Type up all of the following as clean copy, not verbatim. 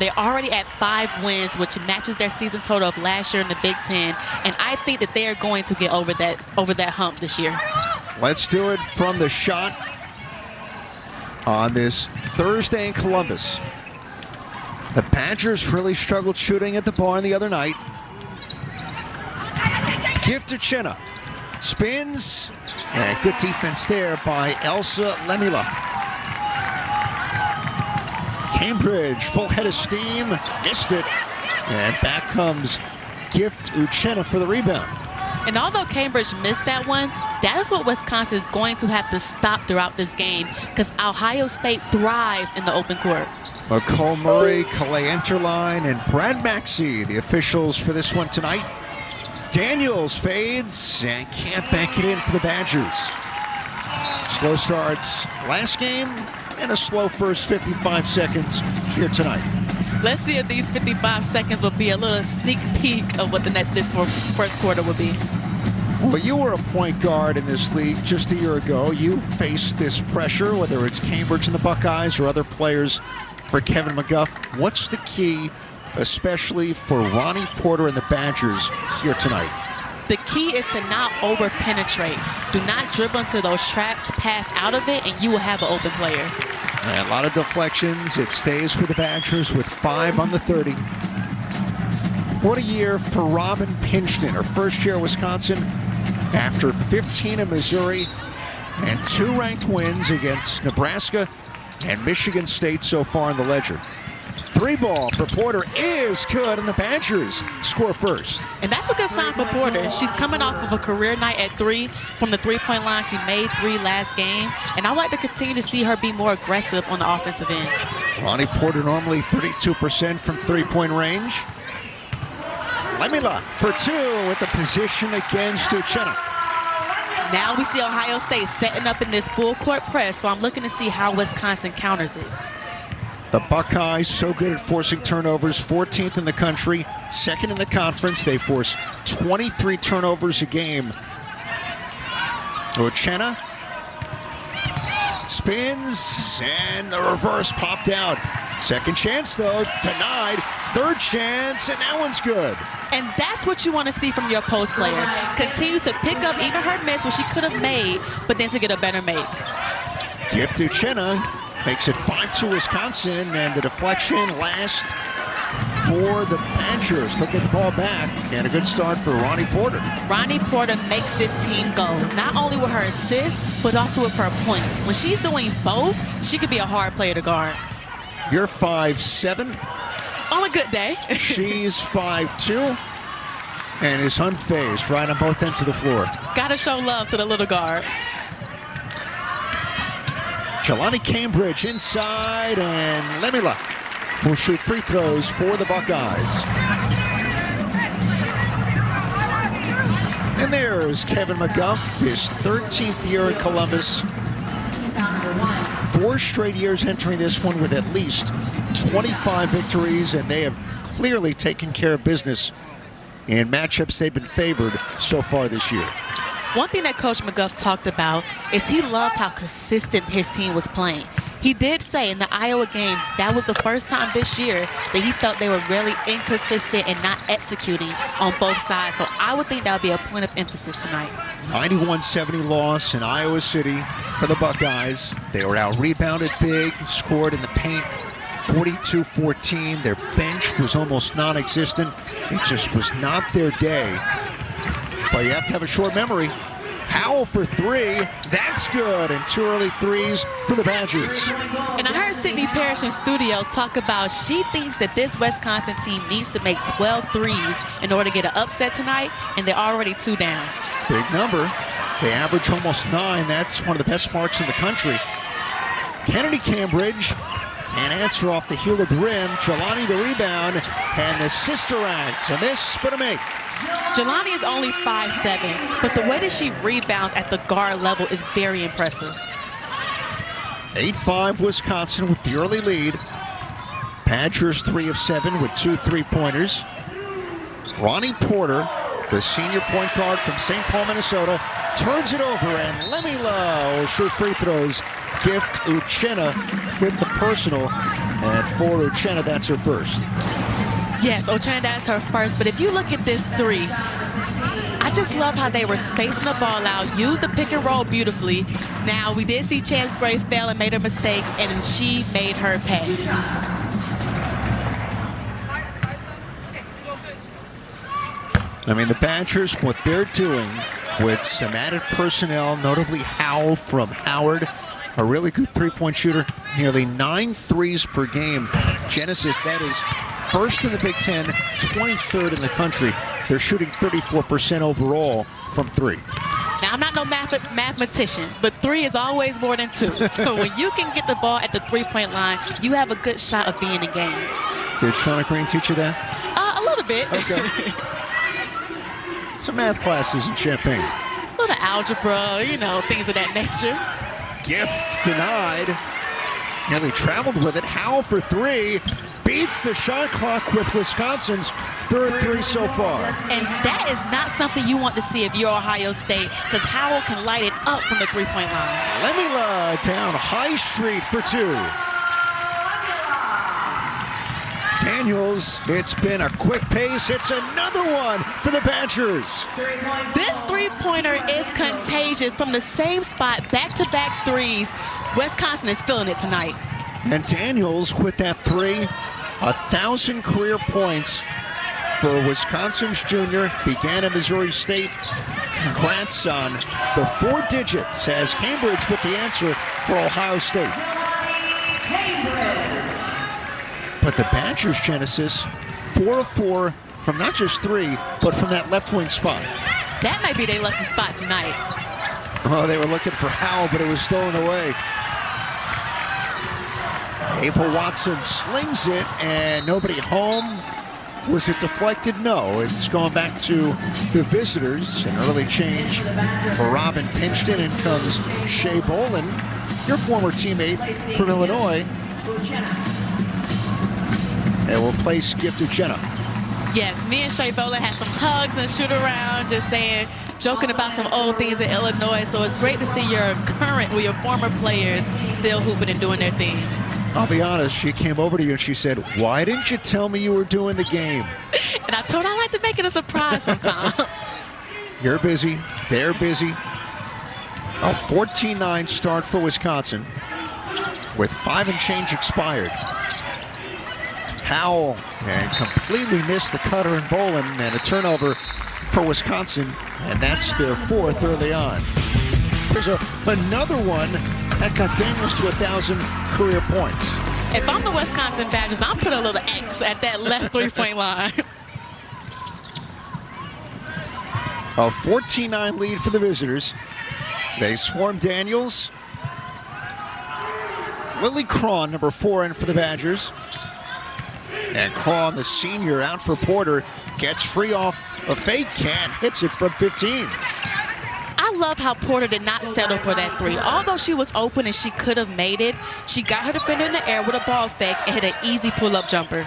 They're already at 5 wins, which matches their season total of last year in the Big Ten. And I think that they are going to get over that hump this year. Let's do it from the shot on this Thursday in Columbus. The Badgers really struggled shooting at the barn the other night. Gift to Chinna. Spins. And good defense there by Elsa Lemila. Cambridge, full head of steam. Missed it. And back comes Gift Uchenna for the rebound. And although Cambridge missed that one, that is what Wisconsin is going to have to stop throughout this game, because Ohio State thrives in the open court. McCall Murray, Calais Enterline, and Brad Maxey, the officials for this one tonight. Daniels fades and can't bank it in for the Badgers. Slow starts last game and a slow first 55 seconds here tonight. Let's see if these 55 seconds will be a little sneak peek of what this first quarter will be. Well, you were a point guard in this league just a year ago. You faced this pressure, whether it's Cambridge and the Buckeyes or other players for Kevin McGuff. What's the key, especially for Ronnie Porter and the Badgers here tonight? The key is to not over-penetrate. Do not dribble into those traps, pass out of it, and you will have an open player. And a lot of deflections. It stays with the Badgers with 5 on the 30. What a year for Robin Pinchton, her first year at Wisconsin, after 15 at Missouri and 2 ranked wins against Nebraska and Michigan State so far in the ledger. 3 ball for Porter is good, and the Badgers score first. And that's a good sign for Porter. She's coming off of a career night at 3 from the three-point line. She made 3 last game, and I'd like to continue to see her be more aggressive on the offensive end. Ronnie Porter normally 32% from three-point range. Lemila for 2 with the position against Uchenna. Now we see Ohio State setting up in this full-court press, so I'm looking to see how Wisconsin counters it. The Buckeyes so good at forcing turnovers, 14th in the country, 2nd in the conference. They force 23 turnovers a game. Uchenna spins, and the reverse popped out. Second chance, though, denied. Third chance, and that one's good. And that's what you want to see from your post player. Continue to pick up even her miss, which she could have made, but then to get a better make. Gift to Uchenna. Makes it 5-2 Wisconsin, and the deflection last for the Badgers. Look at the ball back, and a good start for Ronnie Porter. Ronnie Porter makes this team go, not only with her assists, but also with her points. When she's doing both, she could be a hard player to guard. You're 5'7". On a good day. She's 5'2", and is unfazed right on both ends of the floor. Gotta show love to the little guards. Jelani Cambridge inside, and Lemila will shoot free throws for the Buckeyes. And there's Kevin McGuff, his 13th year in Columbus. 4 straight years entering this one with at least 25 victories, and they have clearly taken care of business in matchups they've been favored so far this year. One thing that Coach McGuff talked about is he loved how consistent his team was playing. He did say in the Iowa game that was the first time this year that he felt they were really inconsistent and not executing on both sides. So I would think that would be a point of emphasis tonight. 91-70 loss in Iowa City for the Buckeyes. They were out-rebounded big, scored in the paint 42-14. Their bench was almost non-existent. It just was not their day. But you have to have a short memory. Howell for 3, that's good, and 2 early threes for the Badgers. And I heard Sydney Parrish in studio talk about she thinks that this Wisconsin team needs to make 12 threes in order to get an upset tonight, and they're already 2 down. Big number. They average almost 9. That's one of the best marks in the country. Kennedy Cambridge can't answer off the heel of the rim. Jelani the rebound, and the sister act. A miss, but a make. Jelani is only 5'7", but the way that she rebounds at the guard level is very impressive. 8-5 Wisconsin with the early lead. Badgers 3 of 7 with 2 3-pointers. Ronnie Porter, the senior point guard from St. Paul, Minnesota, turns it over, and Lemila will shoot free throws. Gift Uchenna with the personal. And for Uchenna, that's her first. Yes, Uchenna, that's her first. But if you look at this three, I just love how they were spacing the ball out, used the pick and roll beautifully. Now, we did see Chance Gray fail and made a mistake, and she made her pay. I mean, the Badgers, what they're doing with some added personnel, notably Howell from Howard, a really good three-point shooter, nearly 9 threes per game. Genesis, that is first in the Big Ten, 23rd in the country. They're shooting 34% overall from three. Now, I'm not no mathematician, but three is always more than two. So when you can get the ball at the three-point line, you have a good shot of being in games. Did Shauna Green teach you that? A little bit. Okay. Some math classes in Champaign. A little algebra, you know, things of that nature. Gift denied. Nearly traveled with it. Howell for three. Beats the shot clock with Wisconsin's third three so far. And that is not something you want to see if you're Ohio State, because Howell can light it up from the three-point line. Lemila down High Street for two. Daniels, it's been a quick pace. It's another one for the Badgers. This three-pointer is contagious from the same spot, back-to-back threes. Wisconsin is feeling it tonight. And Daniels with that three, 1,000 career points for Wisconsin's junior. Began at Missouri State. Congrats on the 4 digits as Cambridge with the answer for Ohio State. But the Badgers, Genesis, 4 of 4 from not just three, but from that left wing spot. That might be their lucky spot tonight. Oh, they were looking for Howell, but it was stolen away. Ava Watson slings it, and nobody home. Was it deflected? No, it's going back to the visitors. An early change for Robin Pinchton. In comes Shea Bolin, your former teammate from Illinois. And will place Gift Uchenna. Yes, me and Shea Bolin had some hugs and shoot around, just saying, joking about some old things in Illinois. So it's great to see your current or your former players still hooping and doing their thing. I'll be honest, she came over to you and she said, "Why didn't you tell me you were doing the game?" And I told her I like to make it a surprise sometimes. You're busy, they're busy. A 14-9 start for Wisconsin with 5 and change expired. Howell and completely missed the cutter and Bolin, and a turnover for Wisconsin, and that's their 4th early on. There's another one that got Daniels to 1,000 career points. If I'm the Wisconsin Badgers, I'm putting a little X at that left three-point line. A 14-9 lead for the visitors. They swarm Daniels. Lily Crawn, number 4 in for the Badgers. And Crawn, the senior, out for Porter. Gets free off a fake, can't, hits it from 15. I love how Porter did not settle for that three. Although she was open and she could have made it, she got her defender in the air with a ball fake and hit an easy pull-up jumper.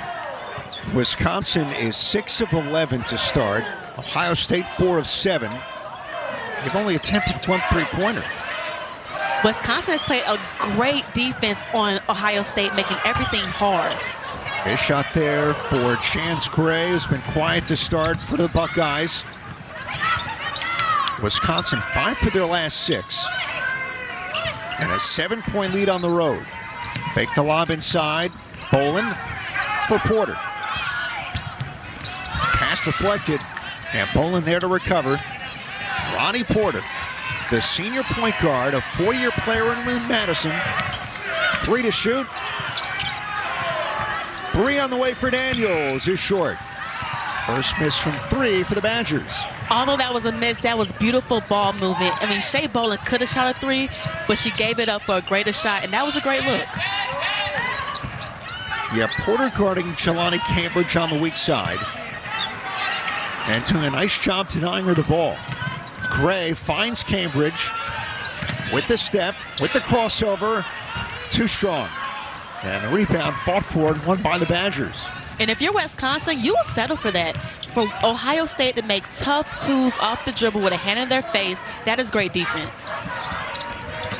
Wisconsin is 6 of 11 to start. Ohio State 4 of 7. They've only attempted 1 three-pointer. Wisconsin has played a great defense on Ohio State, making everything hard. A shot there for Chance Gray, who's been quiet to start for the Buckeyes. Wisconsin 5 for their last 6. And a 7-point lead on the road. Fake the lob inside. Bolin for Porter. Pass deflected. And Bolin there to recover. Ronnie Porter, the senior point guard, a 4-year player in Madison. 3 to shoot. 3 on the way for Daniels is short. First miss from 3 for the Badgers. Although that was a miss, that was beautiful ball movement. I mean, Shea Bolin could have shot a 3, but she gave it up for a greater shot, and that was a great look. Yeah, Porter guarding Jelani Cambridge on the weak side. And doing a nice job denying her the ball. Gray finds Cambridge with the step, with the crossover. Too strong. And the rebound fought for and won by the Badgers. And if you're Wisconsin, you will settle for that. For Ohio State to make tough twos off the dribble with a hand in their face, that is great defense.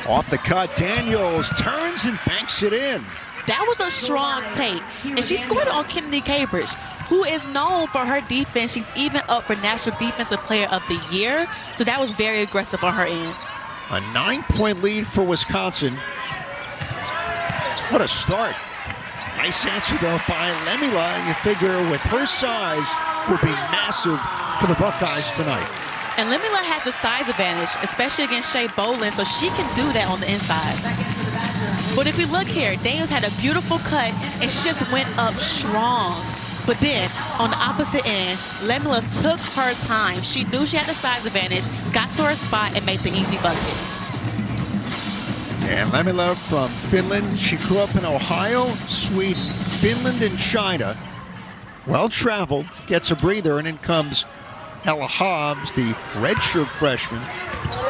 Off the cut, Daniels turns and banks it in. That was a strong take. And she scored on Kennedy Cambridge, who is known for her defense. She's even up for National Defensive Player of the Year. So that was very aggressive on her end. A 9-point lead for Wisconsin. What a start. Nice answer, though, by Lemila. You figure with her size would be massive for the Buckeyes tonight. And Lemila has the size advantage, especially against Shea Bolin, so she can do that on the inside. But if you look here, Daniels had a beautiful cut, and she just went up strong. But then, on the opposite end, Lemila took her time. She knew she had the size advantage, got to her spot, and made the easy bucket. And Lemila from Finland. She grew up in Ohio, Sweden, Finland, and China. Well-traveled, gets a breather, and in comes Ella Hobbs, the redshirt freshman.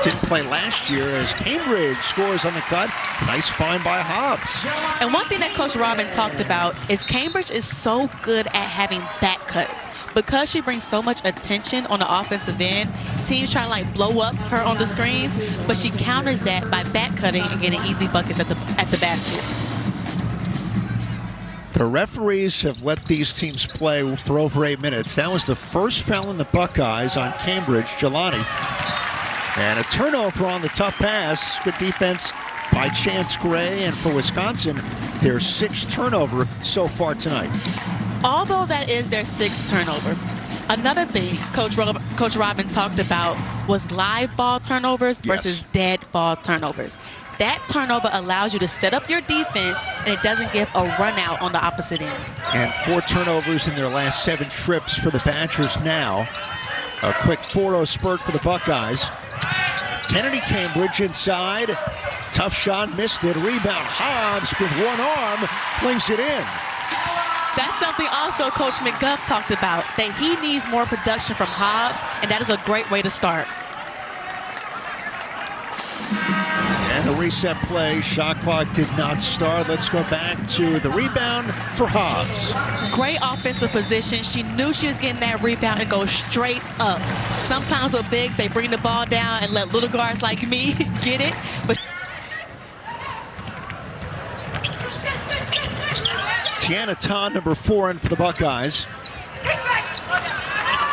Didn't play last year as Cambridge scores on the cut. Nice find by Hobbs. And one thing that Coach Robin talked about is Cambridge is so good at having back cuts. Because she brings so much attention on the offensive end, teams try to like blow up her on the screens, but she counters that by back cutting and getting easy buckets at the basket. The referees have let these teams play for over 8 minutes. That was the first foul in the Buckeyes on Cambridge, Jelani. And a turnover on the tough pass. Good defense by Chance Gray. And for Wisconsin, their 6th turnover so far tonight. Although that is their 6th turnover, another thing Coach Robin talked about was live ball turnovers versus dead ball turnovers. That turnover allows you to set up your defense, and it doesn't give a run out on the opposite end. And 4 turnovers in their last 7 trips for the Badgers now. A quick 4-0 spurt for the Buckeyes. Kennedy Cambridge inside. Tough shot, missed it. Rebound, Hobbs with one arm, flings it in. That's something also Coach McGuff talked about, that he needs more production from Hobbs, and that is a great way to start. And the reset play, shot clock did not start. Let's go back to the rebound for Hobbs. Great offensive position. She knew she was getting that rebound and go straight up. Sometimes with bigs, they bring the ball down and let little guards like me get it. But Tiana Todd, number 4 in for the Buckeyes.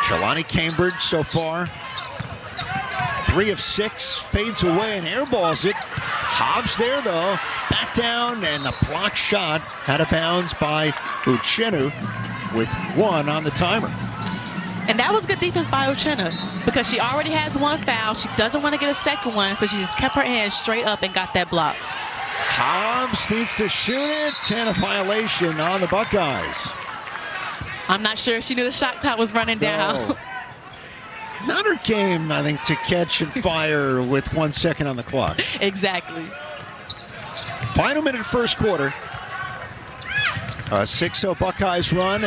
Jelani Cambridge so far. 3 of 6, fades away and airballs it. Hobbs there though, back down, and the block shot out of bounds by Uchenna with 1 on the timer. And that was good defense by Uchenna because she already has 1 foul. She doesn't want to get a second one, so she just kept her hands straight up and got that block. Hobbs needs to shoot it, and a violation on the Buckeyes. I'm not sure she knew the shot clock was running down. No. Not her game, I think, to catch and fire with 1 second on the clock. Exactly. Final minute, first quarter. A 6-0 Buckeyes run,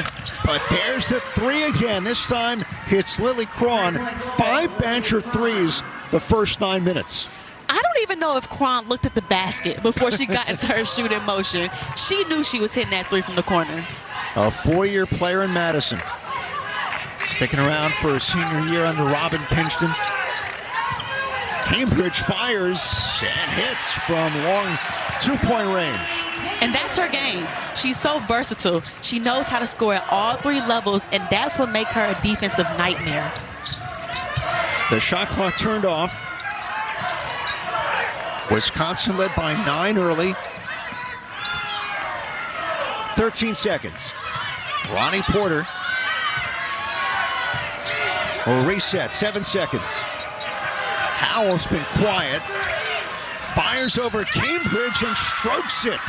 but there's the 3 again. This time hits Lily Cron. 5 Badger threes the first 9 minutes. I don't even know if Cron looked at the basket before she got into her shooting motion. She knew she was hitting that 3 from the corner. A 4-year player in Madison. Sticking around for her senior year under Robin Pinchton. Cambridge fires and hits from long 2-point range. And that's her game. She's so versatile. She knows how to score at all 3 levels, and that's what makes her a defensive nightmare. The shot clock turned off. Wisconsin led by 9 early. 13 seconds. Ronnie Porter. Will reset, 7 seconds. Howell's been quiet. Fires over Cambridge and strokes it.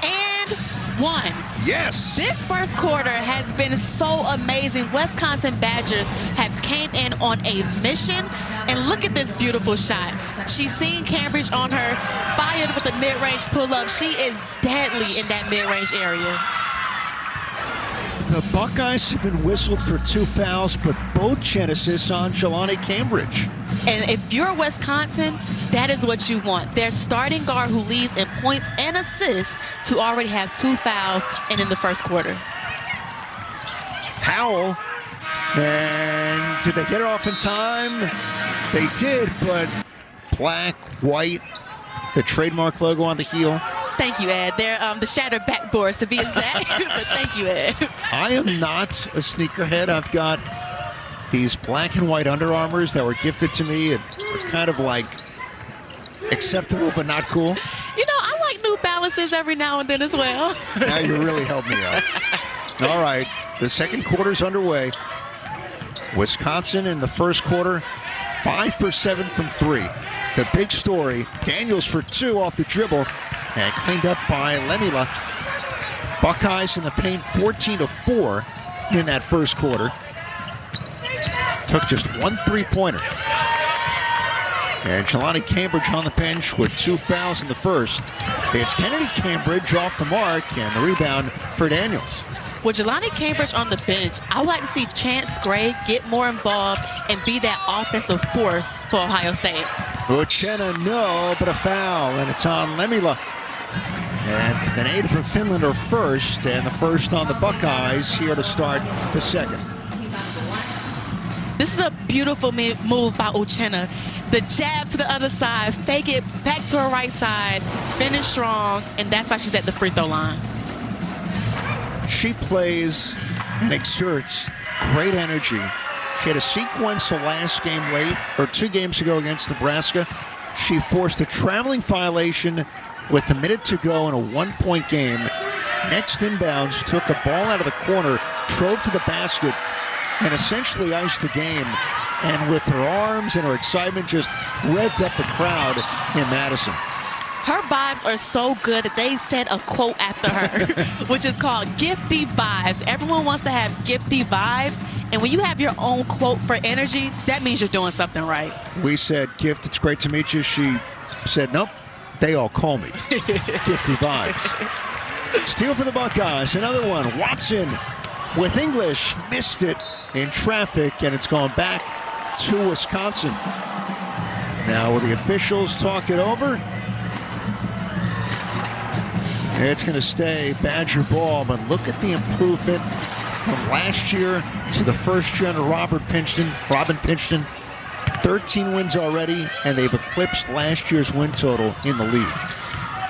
And 1. Yes. This first quarter has been so amazing. Wisconsin Badgers have came in on a mission. And look at this beautiful shot. She's seen Cambridge on her, fired with a mid-range pull-up. She is deadly in that mid-range area. The Buckeyes have been whistled for 2 fouls, but both Genesis on Jelani Cambridge. And if you're Wisconsin, that is what you want. Their starting guard who leads in points and assists to already have 2 fouls and in the first quarter. Howell, and did they get her off in time? They did, but black, white, the trademark logo on the heel. Thank you, Ed. They're the shattered backboards, to be exact. But thank you, Ed. I am not a sneakerhead. I've got these black and white Under Armours that were gifted to me and are kind of like acceptable but not cool. You know, I like New Balances every now and then as well. Now you really helped me out. All right, the second quarter's underway. Wisconsin in the first quarter, 5 for 7 from 3. The big story, Daniels for 2 off the dribble and cleaned up by Lemila. Buckeyes in the paint 14-4 in that first quarter. Took just 1 3-pointer. And Jelani Cambridge on the bench with 2 fouls in the first. It's Kennedy Cambridge off the mark and the rebound for Daniels. With Jelani Cambridge on the bench, I would like to see Chance Gray get more involved and be that offensive force for Ohio State. Uchenna, no, but a foul, and it's on Lemila. And the native of Finland are first, and the first on the Buckeyes here to start the second. This is a beautiful move by Uchenna. The jab to the other side, fake it back to her right side, finish strong, and that's how she's at the free throw line. She plays and exerts great energy. She had a sequence the last game late, or 2 games ago against Nebraska. She forced a traveling violation with a minute to go in a 1-point game. Next inbounds, took a ball out of the corner, drove to the basket, and essentially iced the game. And with her arms and her excitement, just revved up the crowd in Madison. Her vibes are so good that they said a quote after her, which is called Gifty Vibes. Everyone wants to have gifty vibes, and when you have your own quote for energy, that means you're doing something right. We said, Gift, it's great to meet you. She said, nope, they all call me Gifty Vibes. Steal for the Buckeyes, another one. Watson with English, missed it in traffic, and it's gone back to Wisconsin. Now will the officials talk it over? It's going to stay Badger ball, but look at the improvement from last year to the first year under Robin Pinchton. 13 wins already, and they've eclipsed last year's win total in the league.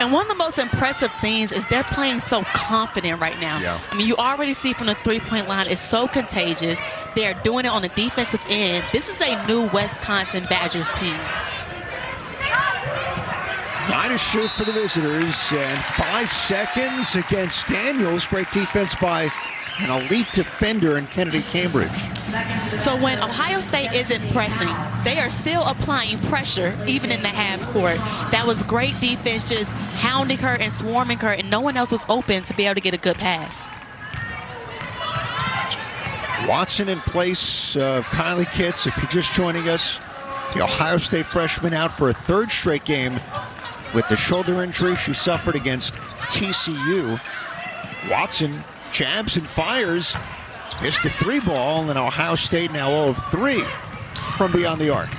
And one of the most impressive things is they're playing so confident right now. Yeah. I mean, you already see from the three-point line, it's so contagious. They're doing it on the defensive end. This is a new Wisconsin Badgers team. 9 to shoot for the visitors, and 5 seconds against Daniels. Great defense by an elite defender in Kennedy Cambridge. So when Ohio State isn't pressing, they are still applying pressure, even in the half court. That was great defense, just hounding her and swarming her, and no one else was open to be able to get a good pass. Watson in place of Kylie Kitts. If you're just joining us, the Ohio State freshman out for a 3rd straight game with the shoulder injury she suffered against TCU. Watson jabs and fires. Missed the 3 ball, and Ohio State now 0 of 3 from beyond the arc.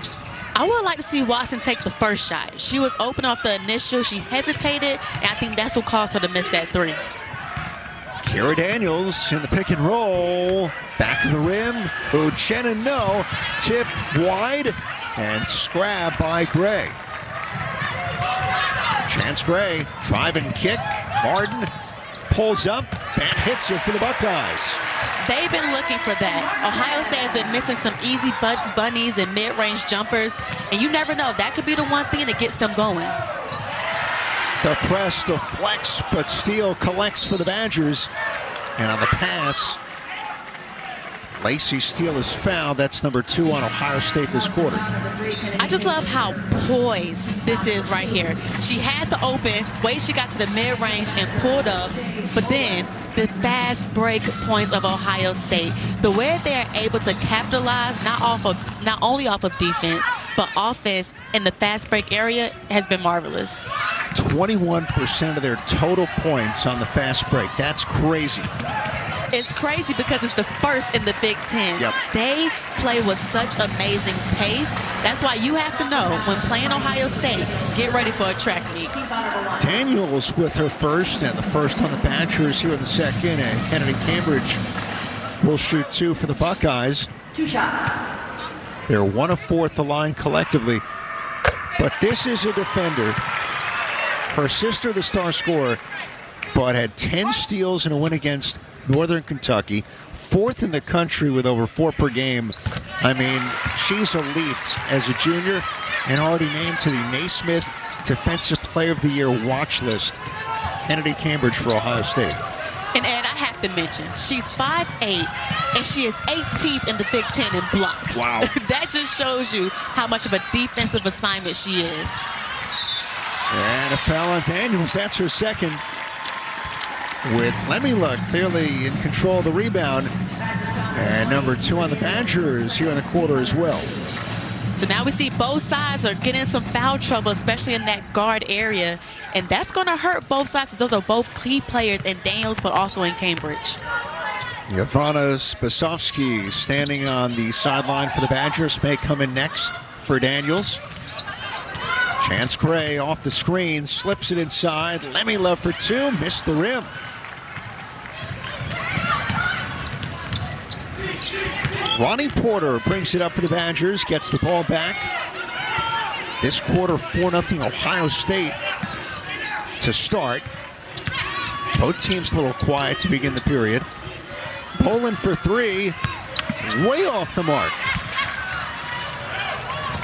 I would like to see Watson take the first shot. She was open off the initial. She hesitated, and I think that's what caused her to miss that 3. Kira Daniels in the pick and roll. Back of the rim. Uchenna, no. Tip wide, and scrap by Gray. Chance Gray, drive and kick. Martin pulls up and hits it for the Buckeyes. They've been looking for that. Ohio State has been missing some easy bunnies and mid-range jumpers, and you never know. That could be the one thing that gets them going. The press deflects, but Steele collects for the Badgers. And on the pass, Lacey Steele is fouled. That's number 2 on Ohio State this quarter. I just love how poised this is right here. She had the open, wait, she got to the mid-range and pulled up, but then the fast break points of Ohio State, the way they're able to capitalize not only off of defense, but offense in the fast break area has been marvelous. 21% of their total points on the fast break. That's crazy. It's crazy because it's the first in the Big Ten. Yep. They play with such amazing pace. That's why you have to know, when playing Ohio State, get ready for a track meet. Daniels with her first, and the first on the Badgers here in the second, and Kennedy Cambridge will shoot 2 for the Buckeyes. 2 shots. They're 1 of 4 at the line collectively. But this is a defender Her sister, the star scorer, but had 10 steals in a win against Northern Kentucky, 4th in the country with over 4 per game. I mean, she's elite as a junior and already named to the Naismith Defensive Player of the Year watch list. Kennedy Cambridge for Ohio State. And Ed, I have to mention, she's 5'8", and she is 18th in the Big Ten in blocks. Wow. That just shows you how much of a defensive assignment she is. And a foul on Daniels. That's her second. With Lemila clearly in control of the rebound. And number 2 on the Badgers here in the quarter as well. So now we see both sides are getting some foul trouble, especially in that guard area. And that's going to hurt both sides. Those are both key players in Daniels, but also in Cambridge. Ivana Spasovsky standing on the sideline for the Badgers. May come in next for Daniels. Chance Gray off the screen, slips it inside. Lemila for 2, missed the rim. Ronnie Porter brings it up for the Badgers, gets the ball back. This quarter, 4-0 Ohio State to start. Both teams a little quiet to begin the period. Poland for 3, way off the mark.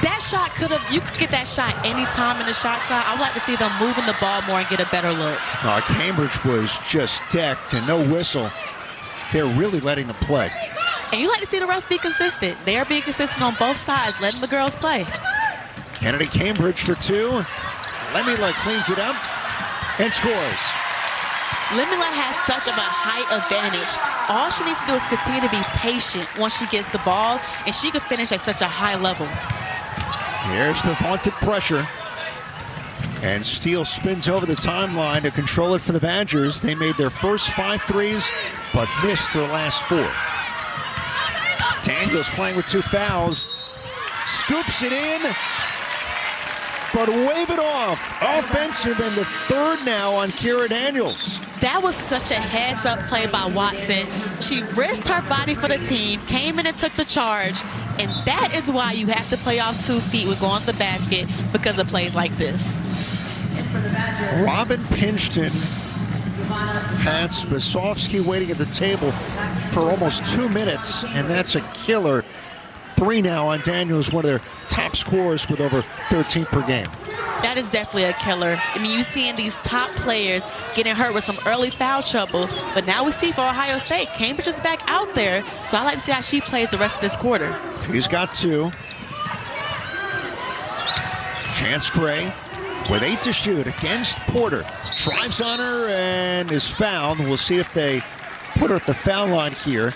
That shot you could get that shot anytime in the shot clock. I would like to see them moving the ball more and get a better look. Cambridge was just decked and no whistle. They're really letting them play. And you like to see the refs be consistent. They are being consistent on both sides, letting the girls play. Kennedy Cambridge for 2. Lemila cleans it up and scores. Lemila has such of a height advantage. All she needs to do is continue to be patient once she gets the ball, and she could finish at such a high level. Here's the vaunted pressure. And Steele spins over the timeline to control it for the Badgers. They made their first 5 threes, but missed their last 4. Daniels playing with 2 fouls. Scoops it in, but wave it off. Offensive, and the 3rd now on Kira Daniels. That was such a heads-up play by Watson. She risked her body for the team, came in and took the charge, and that is why you have to play off 2 feet when going to the basket, because of plays like this. Robin Pinchton had Spasovsky waiting at the table for almost 2 minutes, and that's a killer. 3 now on Daniels, one of their top scorers with over 13 per game. That is definitely a killer. I mean, you're seeing these top players getting hurt with some early foul trouble, but now we see for Ohio State, Cambridge is back out there, so I like to see how she plays the rest of this quarter. She's got 2. Chance Gray with 8 to shoot against Porter. Drives on her and is fouled. We'll see if they put her at the foul line here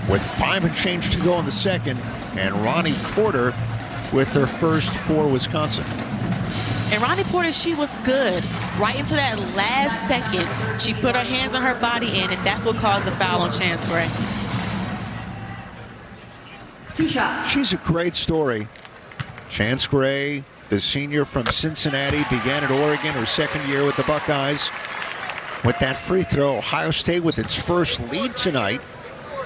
with 5 and change to go in the second. And Ronnie Porter with their first for Wisconsin. And Ronnie Porter, she was good. Right into that last second, she put her hands on her body in, and that's what caused the foul on Chance Gray. 2 shots. She's a great story. Chance Gray, the senior from Cincinnati, began at Oregon, her 2nd year with the Buckeyes. With that free throw, Ohio State with its first lead tonight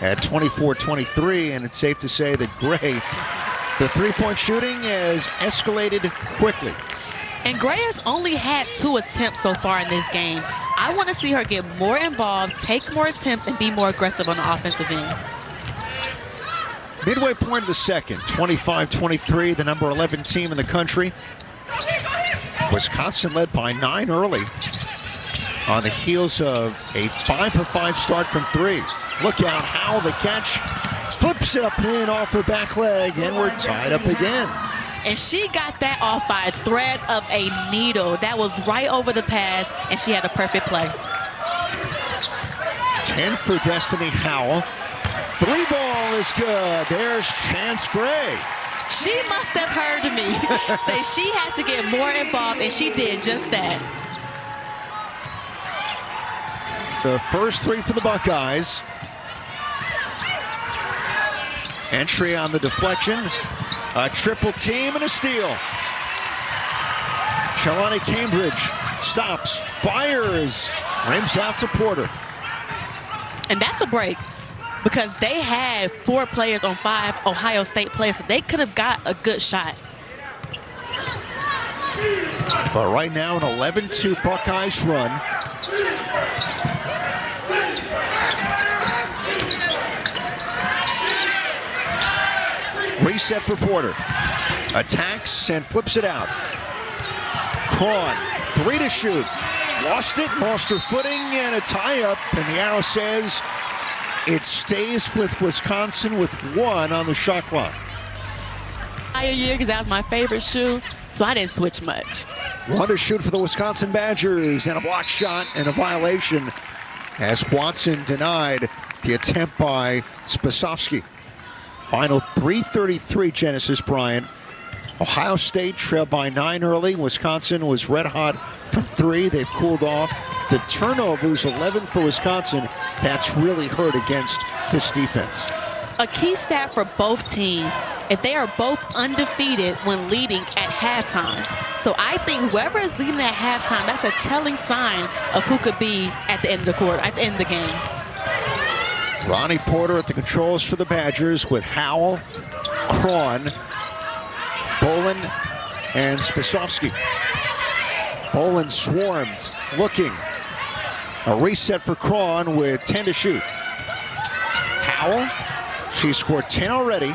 at 24-23, and it's safe to say that Gray, the 3-point shooting has escalated quickly. And Gray has only had 2 attempts so far in this game. I want to see her get more involved, take more attempts, and be more aggressive on the offensive end. Midway point of the second, 25-23, the number 11 team in the country. Wisconsin led by 9 early on the heels of a 5-for-5 start from 3. Look out how the catch flips it up and in off her back leg, and we're tied up again. And she got that off by a thread of a needle. That was right over the pass, and she had a perfect play. 10 for Destiny Howell. 3 ball is good. There's Chance Gray. She must have heard me say she has to get more involved, and she did just that. The first 3 for the Buckeyes. Entry on the deflection. A triple team and a steal. Shalani Cambridge stops, fires, rims out to Porter. And that's a break, because they had 4 players on 5 Ohio State players, so they could have got a good shot. But right now, an 11-2 Buckeyes run. Reset for Porter. Attacks and flips it out. Cron, 3 to shoot. Lost it, lost her footing, and a tie-up. And the arrow says it stays with Wisconsin with 1 on the shot clock. Entire year, because that was my favorite shoe, so I didn't switch much. 1 to shoot for the Wisconsin Badgers, and a block shot and a violation as Watson denied the attempt by Spasovsky. Final 3:33, Genesis Bryant. Ohio State trailed by 9 early. Wisconsin was red hot from 3. They've cooled off. The turnovers, 11 for Wisconsin. That's really hurt against this defense. A key stat for both teams, if they are both undefeated when leading at halftime. So I think whoever is leading at halftime, that's a telling sign of who could be at the end of the quarter, at the end of the game. Ronnie Porter at the controls for the Badgers with Howell, Cron, Bolin, and Spasovsky. Bolin swarmed, looking. A reset for Cron with 10 to shoot. Howell, she scored 10 already.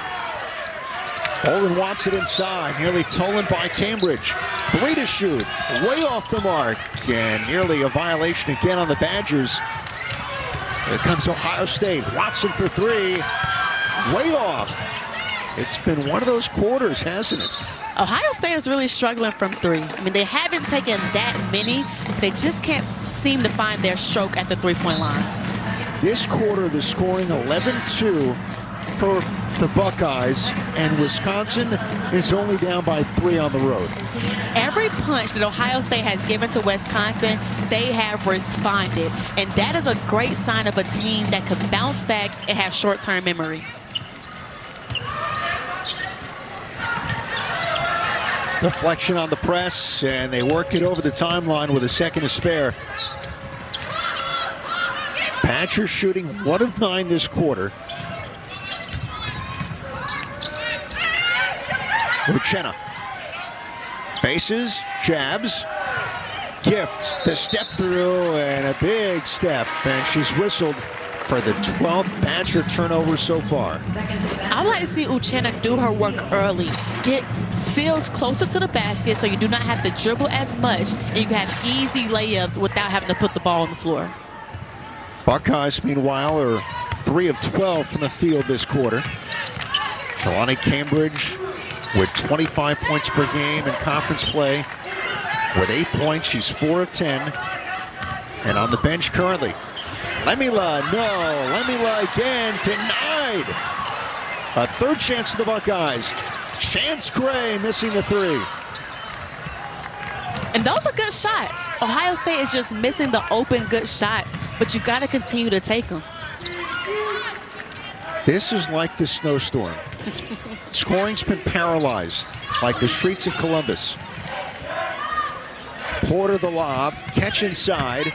Bolin wants it inside, nearly stolen by Cambridge. 3 to shoot, way off the mark, and nearly a violation again on the Badgers. Here comes Ohio State. Watson for 3, way off. It's been one of those quarters, hasn't it? Ohio State is really struggling from 3. I mean, they haven't taken that many. They just can't seem to find their stroke at the three-point line. This quarter, the scoring 11-2 for the Buckeyes, and Wisconsin is only down by 3 on the road. Every punch that Ohio State has given to Wisconsin, they have responded. And that is a great sign of a team that could bounce back and have short-term memory. Deflection on the press, and they work it over the timeline with a second to spare. Badgers shooting 1 of 9 this quarter. Uchenna faces, jabs, Gift, the step through, and a big step, and she's whistled for the 12th Badger turnover so far. I would like to see Uchenna do her work early. Get Seals closer to the basket so you do not have to dribble as much and you can have easy layups without having to put the ball on the floor. Buckeyes, meanwhile, are 3 of 12 from the field this quarter. Jelani Cambridge with 25 points per game in conference play. With 8 points, she's 4 of 10. And on the bench currently, Lemila, no, Lemila again, denied. A third chance for the Buckeyes. Chance Gray missing the 3. And those are good shots. Ohio State is just missing the open good shots, but you got to continue to take them. This is like the snowstorm. Scoring's been paralyzed, like the streets of Columbus. Porter the lob, catch inside.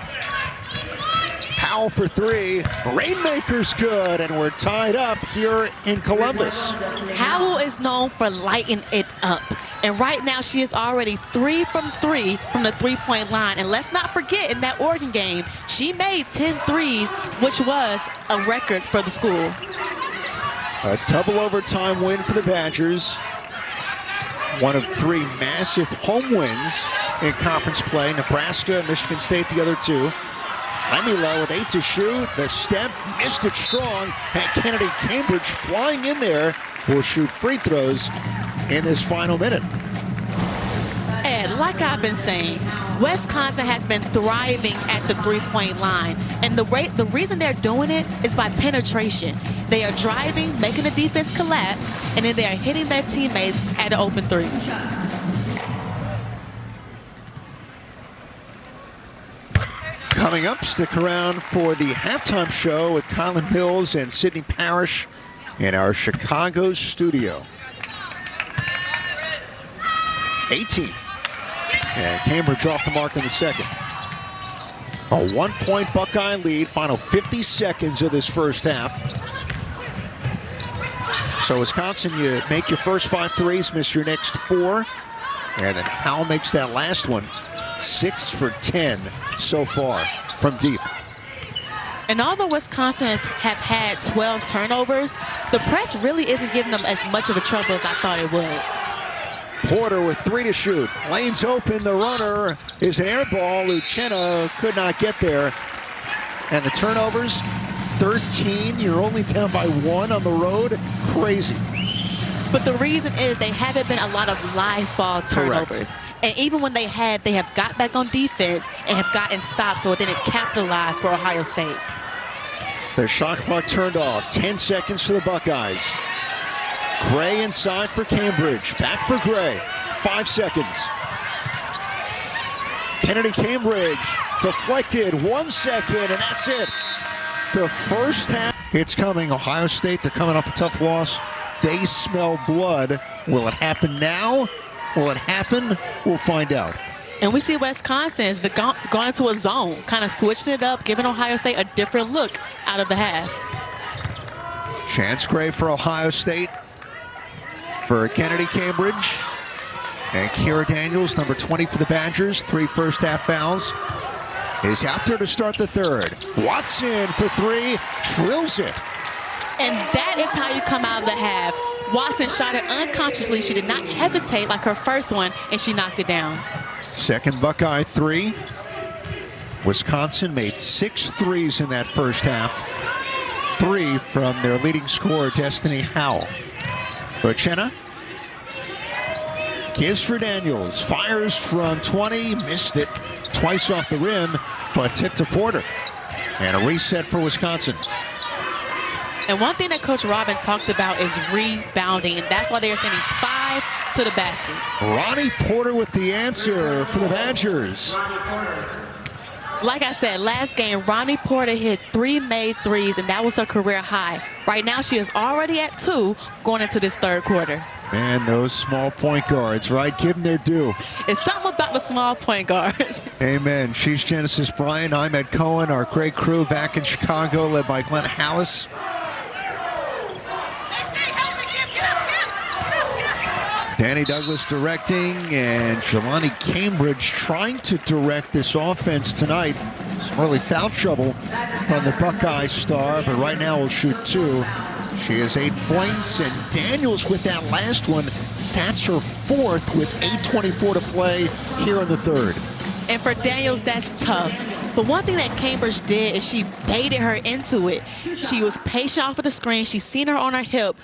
Howell for 3. Rainmaker's good, and we're tied up here in Columbus. Howell is known for lighting it up. And right now she is already 3 from 3 from the three-point line. And let's not forget, in that Oregon game, she made 10 threes, which was a record for the school. A double overtime win for the Badgers. One of 3 massive home wins in conference play. Nebraska and Michigan State, the other 2. Lemila with 8 to shoot. The step, missed it strong. And Kennedy Cambridge flying in there will shoot free throws in this final minute. And like I've been saying, Wisconsin has been thriving at the three-point line. And the reason they're doing it is by penetration. They are driving, making the defense collapse, and then they are hitting their teammates at an open 3. Coming up, stick around for the halftime show with Colin Mills and Sydney Parrish in our Chicago studio. 18. And Cambridge off the mark in the second. A 1-point Buckeye lead, final 50 seconds of this first half. So Wisconsin, you make your first 5 threes, miss your next 4. And then Howell makes that last one. 6 for 10 so far from deep. And although Wisconsin have had 12 turnovers, the press really isn't giving them as much of a trouble as I thought it would. Porter with 3 to shoot. Lane's open. The runner is an air ball. Uchenna could not get there. And the turnovers, 13. You're only down by 1 on the road. Crazy. But the reason is they haven't been a lot of live ball turnovers. Correct. And even when they have got back on defense and have gotten stopped, so it didn't capitalize for Ohio State. The shot clock turned off. 10 seconds for the Buckeyes. Gray inside for Cambridge. Back for Gray. 5 seconds. Kennedy Cambridge deflected. 1 second, and that's it. The first half. It's coming. Ohio State, they're coming off a tough loss. They smell blood. Will it happen now? Will it happen? We'll find out. And we see Wisconsin has gone into a zone, kind of switching it up, giving Ohio State a different look out of the half. Chance Gray for Ohio State. For Kennedy Cambridge. And Kira Daniels, number 20 for the Badgers. 3 first-half fouls. Is out there to start the third. Watson for 3. Drills it. And that is how you come out of the half. Watson shot it unconsciously. She did not hesitate like her first one, and she knocked it down. Second Buckeye 3. Wisconsin made 6 threes in that first half. 3 from their leading scorer, Destiny Howell. Uchenna gives for Daniels. Fires from 20. Missed it twice off the rim, but tipped to Porter. And a reset for Wisconsin. And one thing that Coach Robin talked about is rebounding, and that's why they're sending 5 to the basket. Ronnie Porter with the answer for the Badgers. Like I said, last game, Ronnie Porter hit 3 made threes, and that was her career high. Right now, she is already at 2 going into this third quarter. Man, those small point guards, right? Give them their due. It's something about the small point guards. Amen. She's Genesis Bryant. I'm Ed Cohen. Our great crew back in Chicago, led by Glenn Hallis. Danny Douglas directing, and Jelani Cambridge trying to direct this offense tonight. Some early foul trouble from the Buckeye star, but right now will shoot 2. She has 8 points, and Daniels with that last one. That's her 4th with 8:24 to play here in the third. And for Daniels, that's tough. But one thing that Cambridge did is she baited her into it. She was patient off of the screen. She seen her on her hip,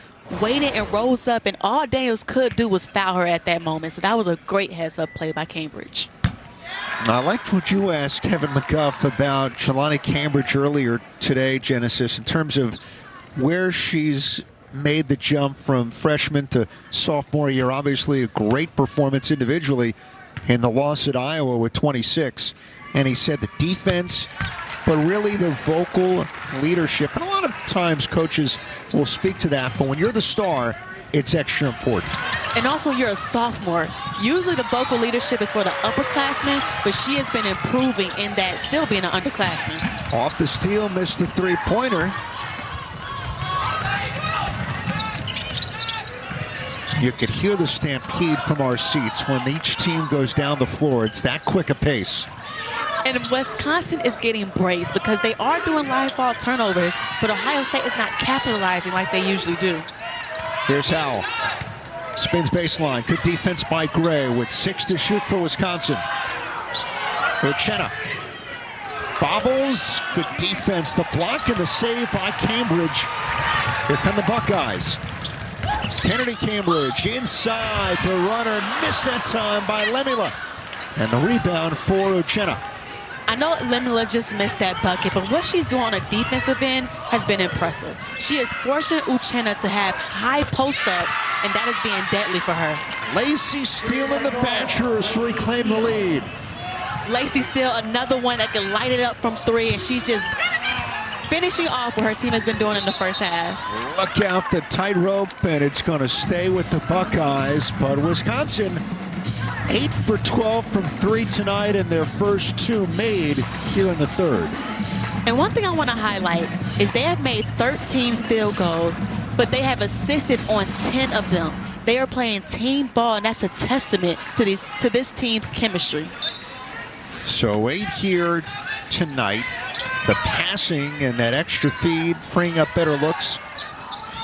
waited and rose up, and all Daniels could do was foul her at that moment. So that was a great heads-up play by Cambridge. I liked what you asked Kevin McGuff about Jelani Cambridge earlier today, Genesis, in terms of where she's made the jump from freshman to sophomore year. Obviously a great performance individually in the loss at Iowa with 26. And he said the defense, but really the vocal leadership. And a lot of times coaches will speak to that, but when you're the star, it's extra important. And also you're a sophomore. Usually the vocal leadership is for the upperclassmen, but she has been improving in that, still being an underclassman. Off the steal, missed the three-pointer. You could hear the stampede from our seats when each team goes down the floor. It's that quick a pace. And Wisconsin is getting braced because they are doing live ball turnovers, but Ohio State is not capitalizing like they usually do. Here's Howell. Spins baseline. Good defense by Gray with 6 to shoot for Wisconsin. Uchenna. Bobbles. Good defense. The block and the save by Cambridge. Here come the Buckeyes. Kennedy Cambridge inside. The runner missed that time by Lemila. And the rebound for Uchenna. I know Lemila just missed that bucket, but what she's doing on a defensive end has been impressive. She is forcing Uchenna to have high post-ups, and that is being deadly for her. Lacey Steele and the Badgers reclaim the lead. Lacey Steele, another one that can light it up from 3, and she's just finishing off what her team has been doing in the first half. Look out, the tightrope, and it's going to stay with the Buckeyes, but Wisconsin 8 for 12 from 3 tonight, and their first 2 made here in the third. And one thing I want to highlight is they have made 13 field goals, but they have assisted on 10 of them. They are playing team ball, and that's a testament to this team's chemistry. So 8 here tonight. The passing and that extra feed, freeing up better looks,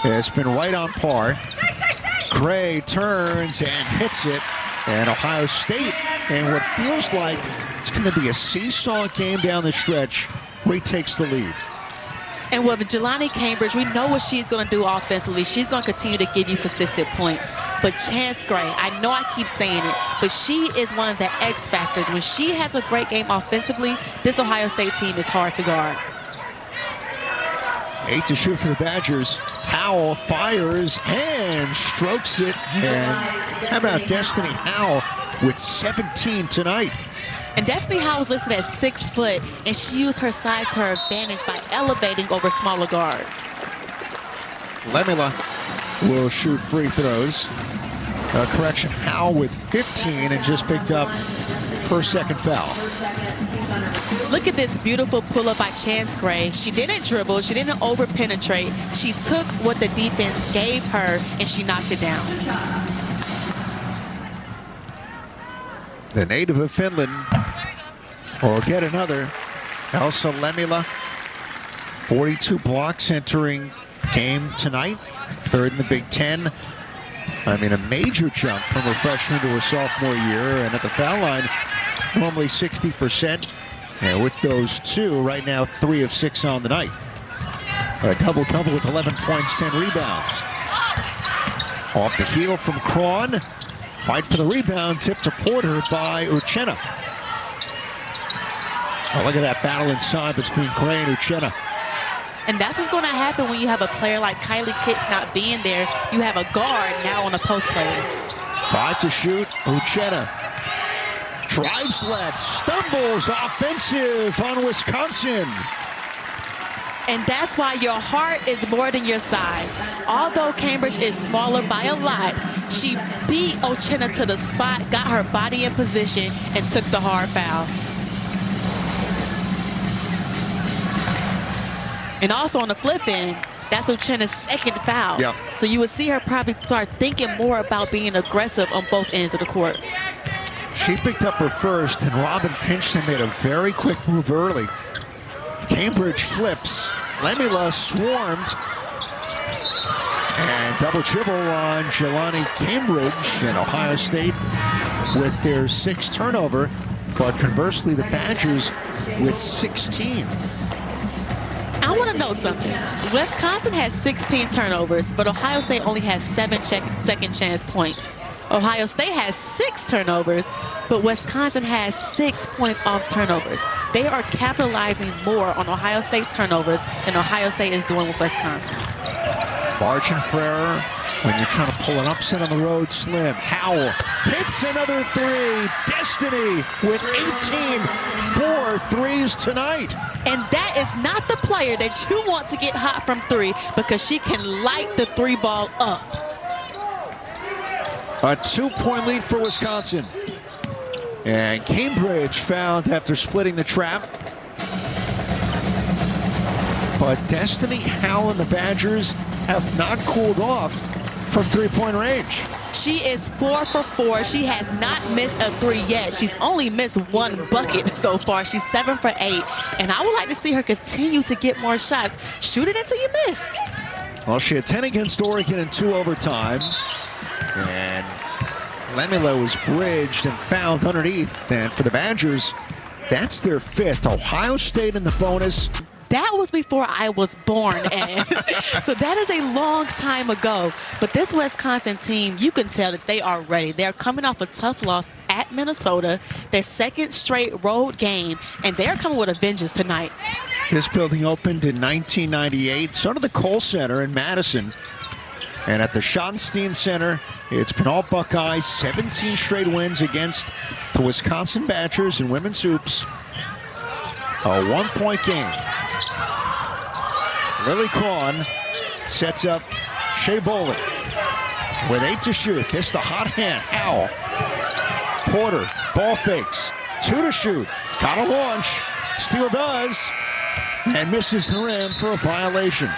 has been right on par. Gray turns and hits it, and Ohio State, and what feels like it's going to be a seesaw game down the stretch, retakes the lead. And with Jelani Cambridge, we know what she's going to do offensively. She's going to continue to give you consistent points. But Chance Gray, I know I keep saying it, but she is one of the X factors. When she has a great game offensively, this Ohio State team is hard to guard. 8 to shoot for the Badgers. Howell fires and strokes it. And how about Destiny Howell with 17 tonight? And Destiny Howell was listed as 6 foot, and she used her size to her advantage by elevating over smaller guards. Lemila will shoot free throws. Correction, Howell with 15 and just picked up her second foul. Look at this beautiful pull-up by Chance Gray. She didn't dribble. She didn't over-penetrate. She took what the defense gave her, and she knocked it down. The native of Finland will get another. Elsa Lemila, 42 blocks entering game tonight. 3rd in the Big Ten. I mean, a major jump from her freshman to her sophomore year. And at the foul line, normally 60%. And with those 2, right now 3 of 6 on the night. A double-double with 11 points, 10 rebounds. Off the heel from Cron. Fight for the rebound, tipped to Porter by Uchenna. Oh, look at that battle inside between Gray and Uchenna. And that's what's going to happen when you have a player like Kylie Kitts not being there. You have a guard now on a post player. 5 to shoot. Uchenna drives left, stumbles, offensive on Wisconsin. And that's why your heart is more than your size. Although Cambridge is smaller by a lot, she beat Uchenna to the spot, got her body in position, and took the hard foul. And also on the flip end, that's Uchenna's second foul. Yep. So you would see her probably start thinking more about being aggressive on both ends of the court. She picked up her first, and Robin Pinchton made a very quick move early. Cambridge flips. Lemila swarmed. And double dribble on Jelani Cambridge, and Ohio State with their 6th turnover. But conversely, the Badgers with 16. I want to know something. Wisconsin has 16 turnovers, but Ohio State only has 7 second chance points. Ohio State has 6 turnovers, but Wisconsin has 6 points off turnovers. They are capitalizing more on Ohio State's turnovers than Ohio State is doing with Wisconsin. Barge and Frere, when you're trying to pull an upset on the road, slim. Howell hits another 3. Destiny with 18, 4 threes tonight. And that is not the player that you want to get hot from 3, because she can light the 3 ball up. A 2-point lead for Wisconsin. And Cambridge fouled after splitting the trap. But Destiny Howell and the Badgers have not cooled off from 3-point range. She is 4 for 4. She has not missed a 3 yet. She's only missed 1 bucket so far. She's 7 for 8. And I would like to see her continue to get more shots. Shoot it until you miss. Well, she had 10 against Oregon in 2 overtimes. And Lemila was bridged and fouled underneath. And for the Badgers, that's their 5th. Ohio State in the bonus. That was before I was born, and so that is a long time ago. But this Wisconsin team, you can tell that they are ready. They're coming off a tough loss at Minnesota, their 2nd straight road game, and they're coming with a vengeance tonight. This building opened in 1998. So did the Kohl Center in Madison. And at the Schottenstein Center, it's been all Buckeyes, 17 straight wins against the Wisconsin Badgers in women's hoops. A 1-point game. Lily Cron sets up Shea Bolin with 8 to shoot. This the hot hand, Howell. Porter, ball fakes, 2 to shoot. Got a launch, Steele does, and misses the rim for a violation.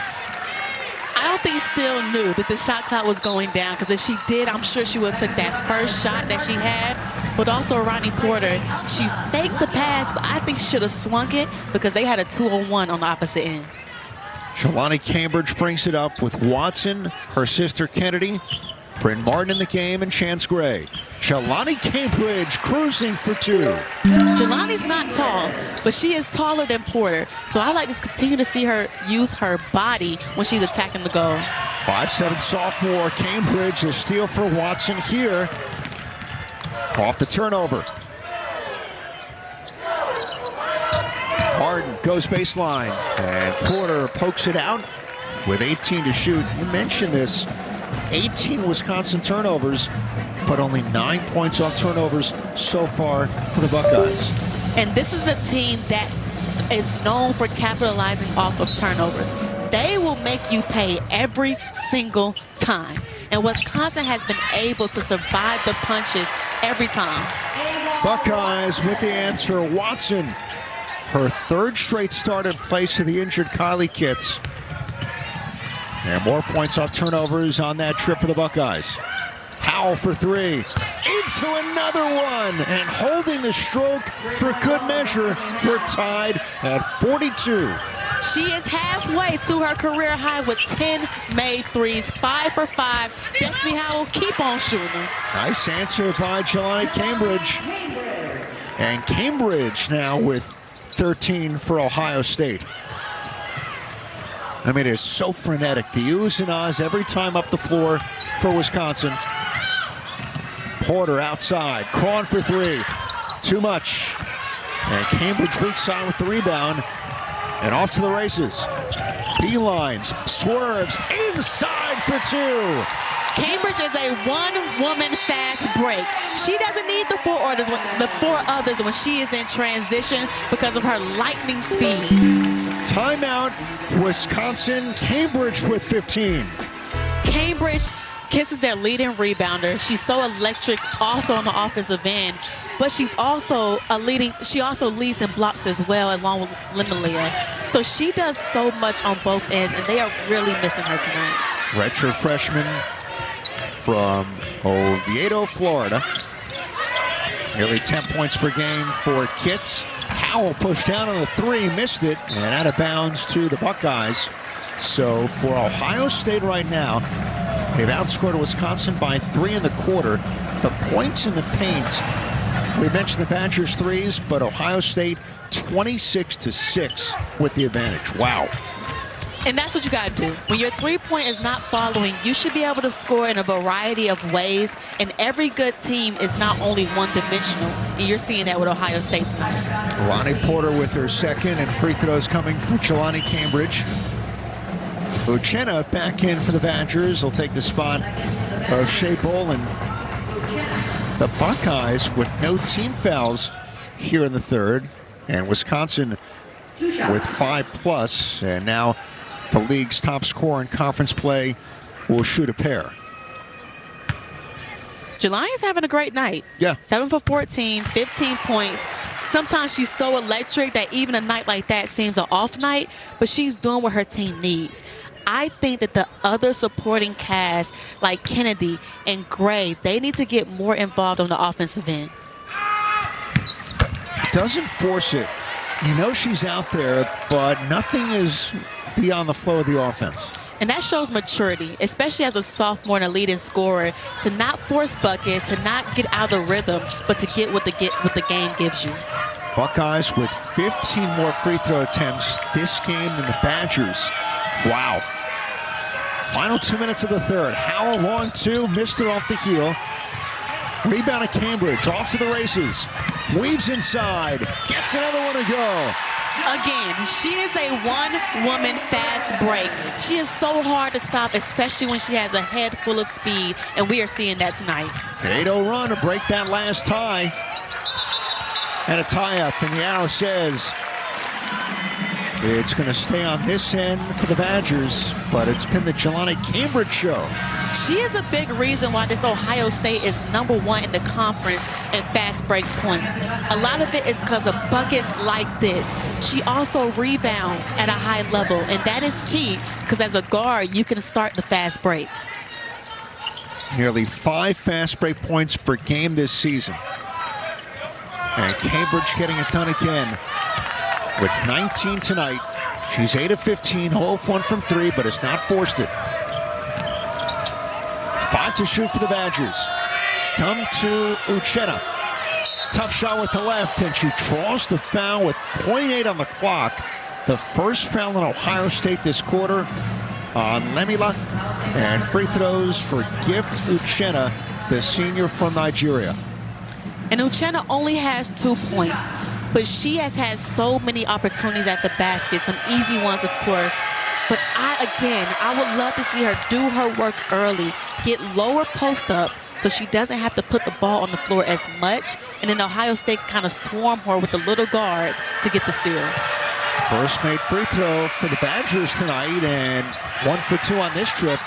I don't think still knew that the shot clock was going down, because if she did, I'm sure she would have took that first shot that she had. But also Ronnie Porter, she faked the pass, but I think she should have swung it because they had a 2-on-1 on the opposite end. Jelani Cambridge brings it up with Watson, her sister Kennedy, Bryn Martin in the game, and Chance Gray. Jelani Cambridge cruising for 2. Jelani's not tall, but she is taller than Porter. So I like to continue to see her use her body when she's attacking the goal. 5'7" sophomore Cambridge, a steal for Watson here. Off the turnover. Martin goes baseline, and Porter pokes it out with 18 to shoot. You mentioned this. 18 Wisconsin turnovers, but only 9 points off turnovers so far for the Buckeyes. And this is a team that is known for capitalizing off of turnovers. They will make you pay every single time. And Wisconsin has been able to survive the punches every time. Buckeyes with the answer. Watson, her 3rd straight start in place of the injured Kylie Kitts. And more points off turnovers on that trip for the Buckeyes. Howell for 3. Into another one. And holding the stroke for good measure. We're tied at 42. She is halfway to her career high with 10 made threes, 5 for 5. Destiny Howell, keep on shooting. Nice answer by Jelani Cambridge. And Cambridge now with 13 for Ohio State. I mean, it's so frenetic. The oohs and ahs every time up the floor for Wisconsin. Porter outside. Cron for 3. Too much. And Cambridge weak side with the rebound. And off to the races. Beelines. Swerves. Inside for 2. Cambridge is a one-woman fast break. She doesn't need the 4 others when she is in transition because of her lightning speed. Timeout, Wisconsin. Cambridge with 15. Cambridge kisses their leading rebounder. She's so electric also on the offensive end, but she's also she also leads in blocks as well, along with Lindalia. So she does so much on both ends, and they are really missing her tonight. Redshirt freshman from Oviedo, Florida. Nearly 10 points per game for Kitts. Howell pushed down on a 3, missed it, and out of bounds to the Buckeyes. So for Ohio State right now, they've outscored Wisconsin by 3 in the quarter. The points in the paint, we mentioned the Badgers' threes, but Ohio State 26-6 with the advantage. Wow. And that's what you got to do. When your three-point is not following, you should be able to score in a variety of ways. And every good team is not only one-dimensional. And you're seeing that with Ohio State tonight. Ronnie Porter with her 2nd, and free throws coming for Jelani Cambridge. Uchenna back in for the Badgers. Will take the spot of Shea Bolin. The Buckeyes with no team fouls here in the 3rd. And Wisconsin with 5+. And now the league's top scorer in conference play will shoot a pair. Jelani's having a great night. Yeah. 7 for 14, 15 points. Sometimes she's so electric that even a night like that seems an off night, but she's doing what her team needs. I think that the other supporting cast, like Kennedy and Gray, they need to get more involved on the offensive end. Doesn't force it. You know she's out there, but nothing is beyond the flow of the offense. And that shows maturity, especially as a sophomore and a leading scorer, to not force buckets, to not get out of rhythm, but to get what the game gives you. Buckeyes with 15 more free throw attempts this game than the Badgers. Wow. Final 2 minutes of the 3rd. Howell long 2, missed it off the heel. Rebound at Cambridge, off to the races. Weaves inside, gets another one to go. Again, she is a one-woman fast break. She is so hard to stop, especially when she has a head full of speed, and we are seeing that tonight. 8-0 run to break that last tie. And a tie-up, and the arrow says It's going to stay on this end for the Badgers, but it's been the Jelani Cambridge show. She is a big reason why this Ohio State is #1 in the conference in fast break points. A lot of it is because of buckets like this. She also rebounds at a high level, and that is key because as a guard, you can start the fast break. Nearly 5 fast break points per game this season. And Cambridge getting it done again with 19 tonight. She's 8 of 15, 0 of 1 from 3, but has not forced it. 5 to shoot for the Badgers. Tum to Uchenna. Tough shot with the left, and she draws the foul with .8 on the clock. The first foul in Ohio State this quarter on Lemila. And free throws for Gift Uchenna, the senior from Nigeria. And Uchenna only has 2 points, but she has had so many opportunities at the basket, some easy ones, of course. But I would love to see her do her work early, get lower post-ups so she doesn't have to put the ball on the floor as much, and then Ohio State kind of swarm her with the little guards to get the steals. First made free throw for the Badgers tonight, and 1 for 2 on this trip.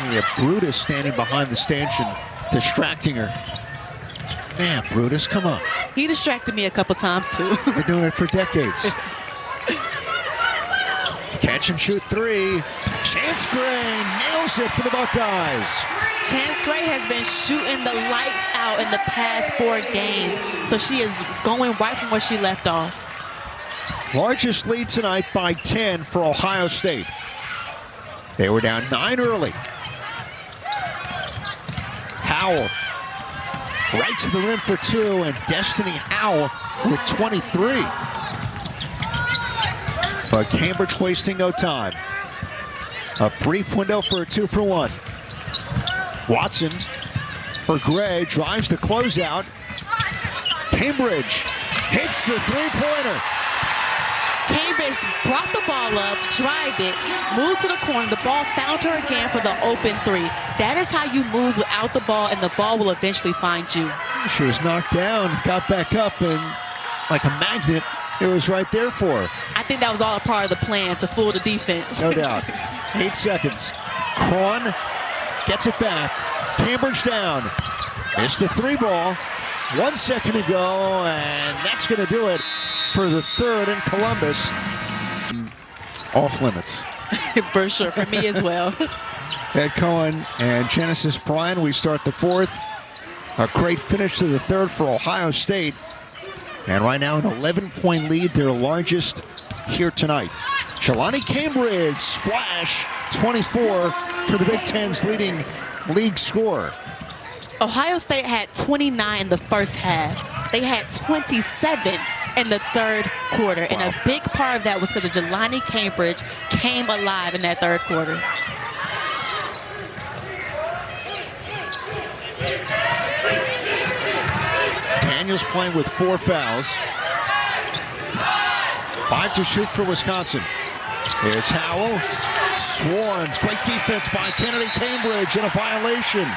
We have Brutus standing behind the stanchion, distracting her. Man, Brutus, come on. He distracted me a couple times, too. Been doing it for decades. Catch and shoot 3. Chance Gray nails it for the Buckeyes. Chance Gray has been shooting the lights out in the past 4 games, so she is going right from where she left off. Largest lead tonight by 10 for Ohio State. They were down 9 early. Howell right to the rim for 2, and Destiny Howell with 23. But Cambridge wasting no time. A brief window for a 2 for 1. Watson for Gray, drives the closeout. Cambridge hits the three-pointer. Cambridge brought the ball up, drived it, moved to the corner. The ball found her again for the open 3. That is how you move without the ball, and the ball will eventually find you. She was knocked down, got back up, and like a magnet, it was right there for her. I think that was all a part of the plan to fool the defense. No doubt. 8 seconds. Cron gets it back. Cambridge down. Missed the 3 ball. 1 second to go, and that's going to do it for the third in Columbus. Off limits. For sure, for me as well. Ed Cohen and Genesis Bryan, we start the 4th. A great finish to the 3rd for Ohio State. And right now an 11-point lead, their largest here tonight. Jelani Cambridge, splash, 24 for the Big Ten's leading league scorer. Ohio State had 29 in the first half. They had 27 in the 3rd quarter. Wow. And a big part of that was because Jelani Cambridge came alive in that 3rd quarter. Daniels playing with 4 fouls. 5 to shoot for Wisconsin. Here's Howell. Swarms. Great defense by Kennedy Cambridge and a violation.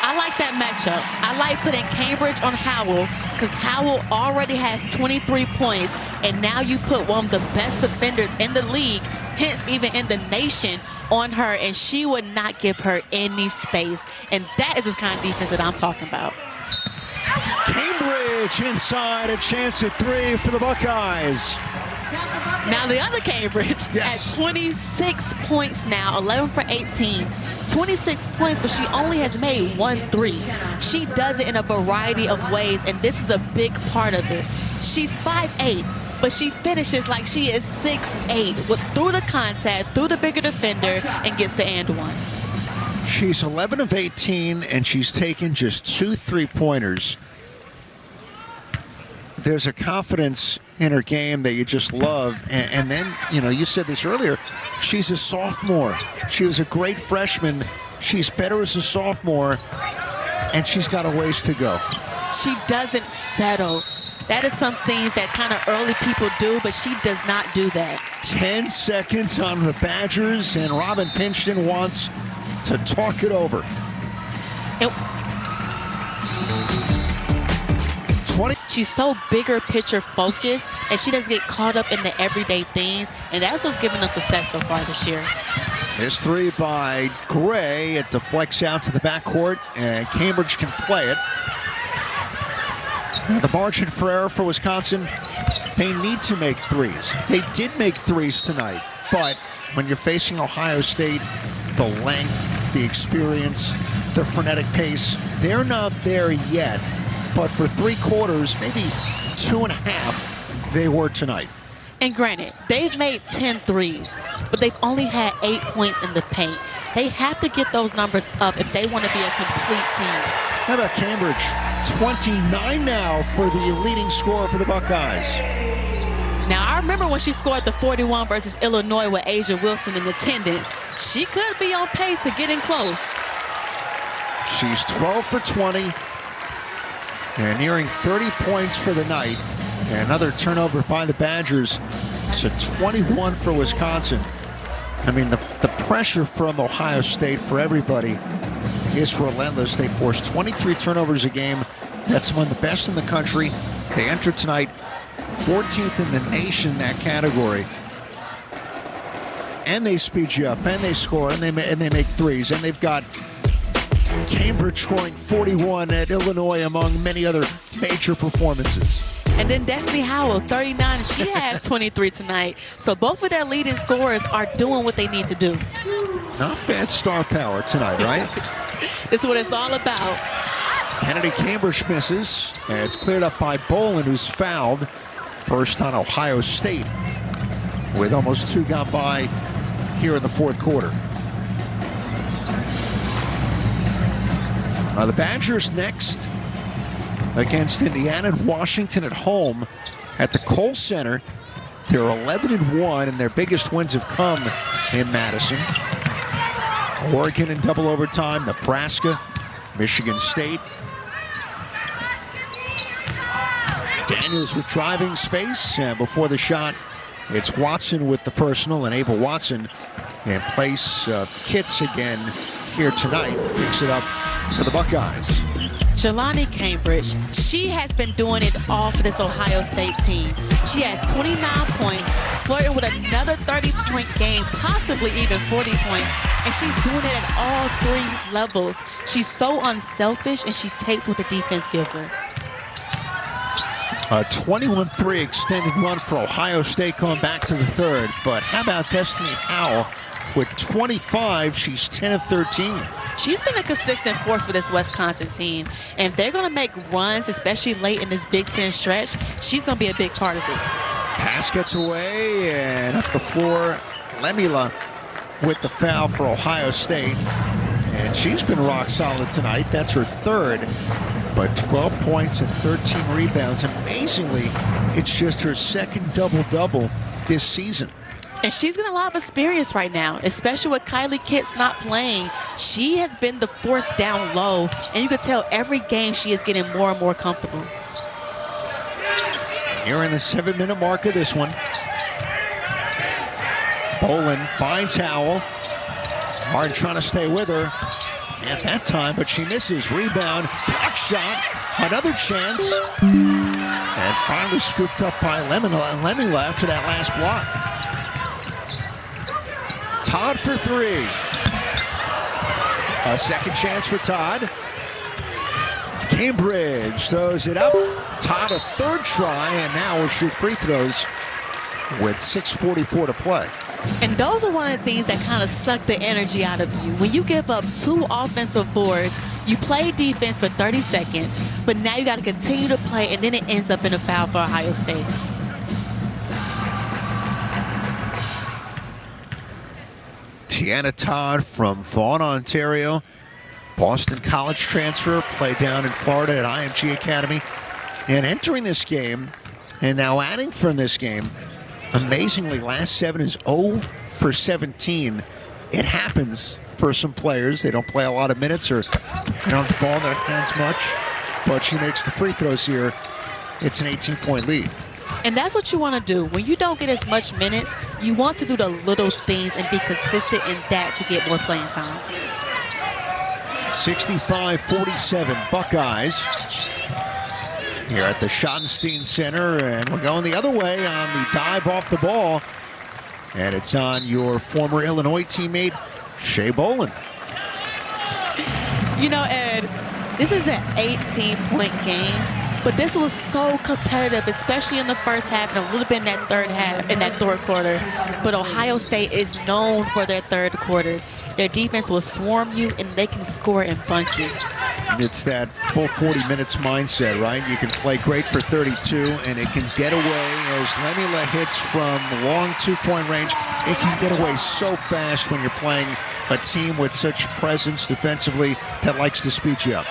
I like that matchup. I like putting Cambridge on Howell because Howell already has 23 points, and now you put one of the best defenders in the league, hence even in the nation, on her, and she would not give her any space. And that is the kind of defense that I'm talking about. Cambridge inside, a chance at 3 for the Buckeyes. Now the other Cambridge at 26 points now, 11 for 18. 26 points, but she only has made 1 3. She does it in a variety of ways, and this is a big part of it. She's 5'8", but she finishes like she is 6'8", through the contact, through the bigger defender, and gets the and one. She's 11 of 18, and she's taken just 2 3-pointers. There's a confidence in her game that you just love. And then, you know, you said this earlier, she's a sophomore. She was a great freshman. She's better as a sophomore, and she's got a ways to go. She doesn't settle. That is some things that kind of early people do, but she does not do that. 10 seconds on the Badgers, and Robin Pinchton wants to talk it over. She's so bigger picture focused, and she doesn't get caught up in the everyday things, and that's what's giving them success so far this year. This three by Gray. It deflects out to the backcourt, and Cambridge can play it. Now the margin for error for Wisconsin, they need to make threes. They did make threes tonight, but when you're facing Ohio State, the length, the experience, the frenetic pace, they're not there yet. But for 3 quarters, maybe 2.5, they were tonight. And granted, they've made 10 threes, but they've only had 8 points in the paint. They have to get those numbers up if they want to be a complete team. How about Cambridge? 29 now for the leading scorer for the Buckeyes. Now, I remember when she scored the 41 versus Illinois with Asia Wilson in attendance. She could be on pace to get in close. She's 12 for 20 and nearing 30 points for the night. And another turnover by the Badgers. So 21 for Wisconsin. I mean, the pressure from Ohio State for everybody is relentless. They forced 23 turnovers a game. That's among the best in the country. They entered tonight 14th in the nation in that category. And they speed you up, and they score, and they make threes. And they've got Cambridge scoring 41 at Illinois, among many other major performances. And then Destiny Howell, 39, she has 23 tonight. So both of their leading scorers are doing what they need to do. Not bad star power tonight, right? It's what it's all about. Kennedy Cambridge misses, and it's cleared up by Boland, who's fouled. First on Ohio State, with almost 2 gone by here in the 4th quarter. The Badgers next against Indiana and Washington at home at the Kohl Center. They're 11-1, and their biggest wins have come in Madison. Oregon in double overtime, Nebraska, Michigan State. Daniels with driving space, and before the shot, it's Watson with the personal, and Ava Watson in place of Kitts again here tonight. Picks it up for the Buckeyes. Jelani Cambridge, she has been doing it all for this Ohio State team. She has 29 points, flirting with another 30-point game, possibly even 40 points, and she's doing it at all 3 levels. She's so unselfish, and she takes what the defense gives her. A 21-3 extended run for Ohio State going back to the 3rd. But how about Destiny Howell with 25? She's 10 of 13. She's been a consistent force for this Wisconsin team. And if they're going to make runs, especially late in this Big Ten stretch, she's going to be a big part of it. Pass gets away, and up the floor, Lemila with the foul for Ohio State. And she's been rock solid tonight. That's her 3rd. But 12 points and 13 rebounds. Amazingly, it's just her 2nd double-double this season. And she's getting a lot of experience right now, especially with Kylie Kitts not playing. She has been the force down low, and you can tell every game she is getting more and more comfortable. Here in the 7-minute mark of this one. Boland finds Howell. Hard trying to stay with her at that time, but she misses. Rebound, block shot, another chance, and finally scooped up by Lemila after that last block. Todd for 3. A second chance for Todd. Cambridge throws it up. Todd a 3rd try, and now will shoot free throws with 6:44 to play. And those are one of the things that kind of suck the energy out of you. When you give up 2 offensive boards, you play defense for 30 seconds, but now you got to continue to play, and then it ends up in a foul for Ohio State. Tiana Todd from Vaughan, Ontario. Boston College transfer, played down in Florida at IMG Academy. And entering this game, and now adding from this game, amazingly, last 7 is 0 for 17. It happens for some players. They don't play a lot of minutes or they don't have the ball in their hands much. But she makes the free throws here. It's an 18-point lead. And that's what you want to do. When you don't get as much minutes, you want to do the little things and be consistent in that to get more playing time. 65-47 Buckeyes. here at the Schottenstein Center, and we're going the other way on the dive off the ball, and it's on your former Illinois teammate, Shea Boland. You know, Ed, this is an 18-point game, but this was so competitive, especially in the first half and a little bit in that third quarter. But Ohio State is known for their third quarters. Their defense will swarm you, and they can score in bunches. It's that full 40 minutes mindset, right? You can play great for 32, and it can get away as Lemula hits from long two-point range. It can get away so fast when you're playing a team with such presence defensively that likes to speed you up.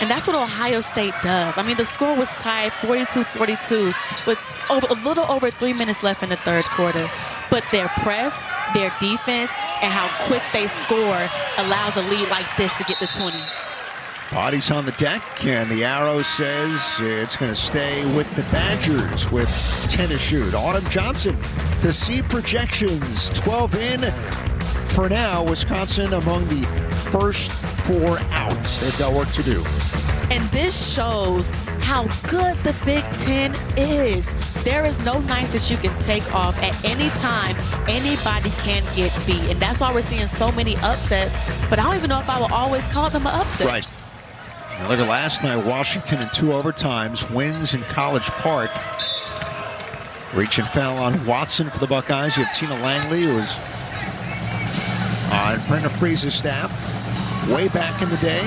And that's what Ohio State does. I mean, the score was tied 42-42 with a little over 3 minutes left in the third quarter. But their press, their defense, and how quick they score allows a lead like this to get to 20. Bodies on the deck, and the arrow says it's going to stay with the Badgers with 10 to shoot. Autumn Johnson, the seed projections, 12 in. For now, Wisconsin among the first 4 outs. They've got work to do. And this shows how good the Big Ten is. There is no nights that you can take off at any time. Anybody can get beat. And that's why we're seeing so many upsets. But I don't even know if I will always call them an upset. Right. Now look at last night, Washington in 2 overtimes, wins in College Park. Reach and foul on Watson for the Buckeyes. You have Tina Langley, who was on Brenda Friese's staff way back in the day.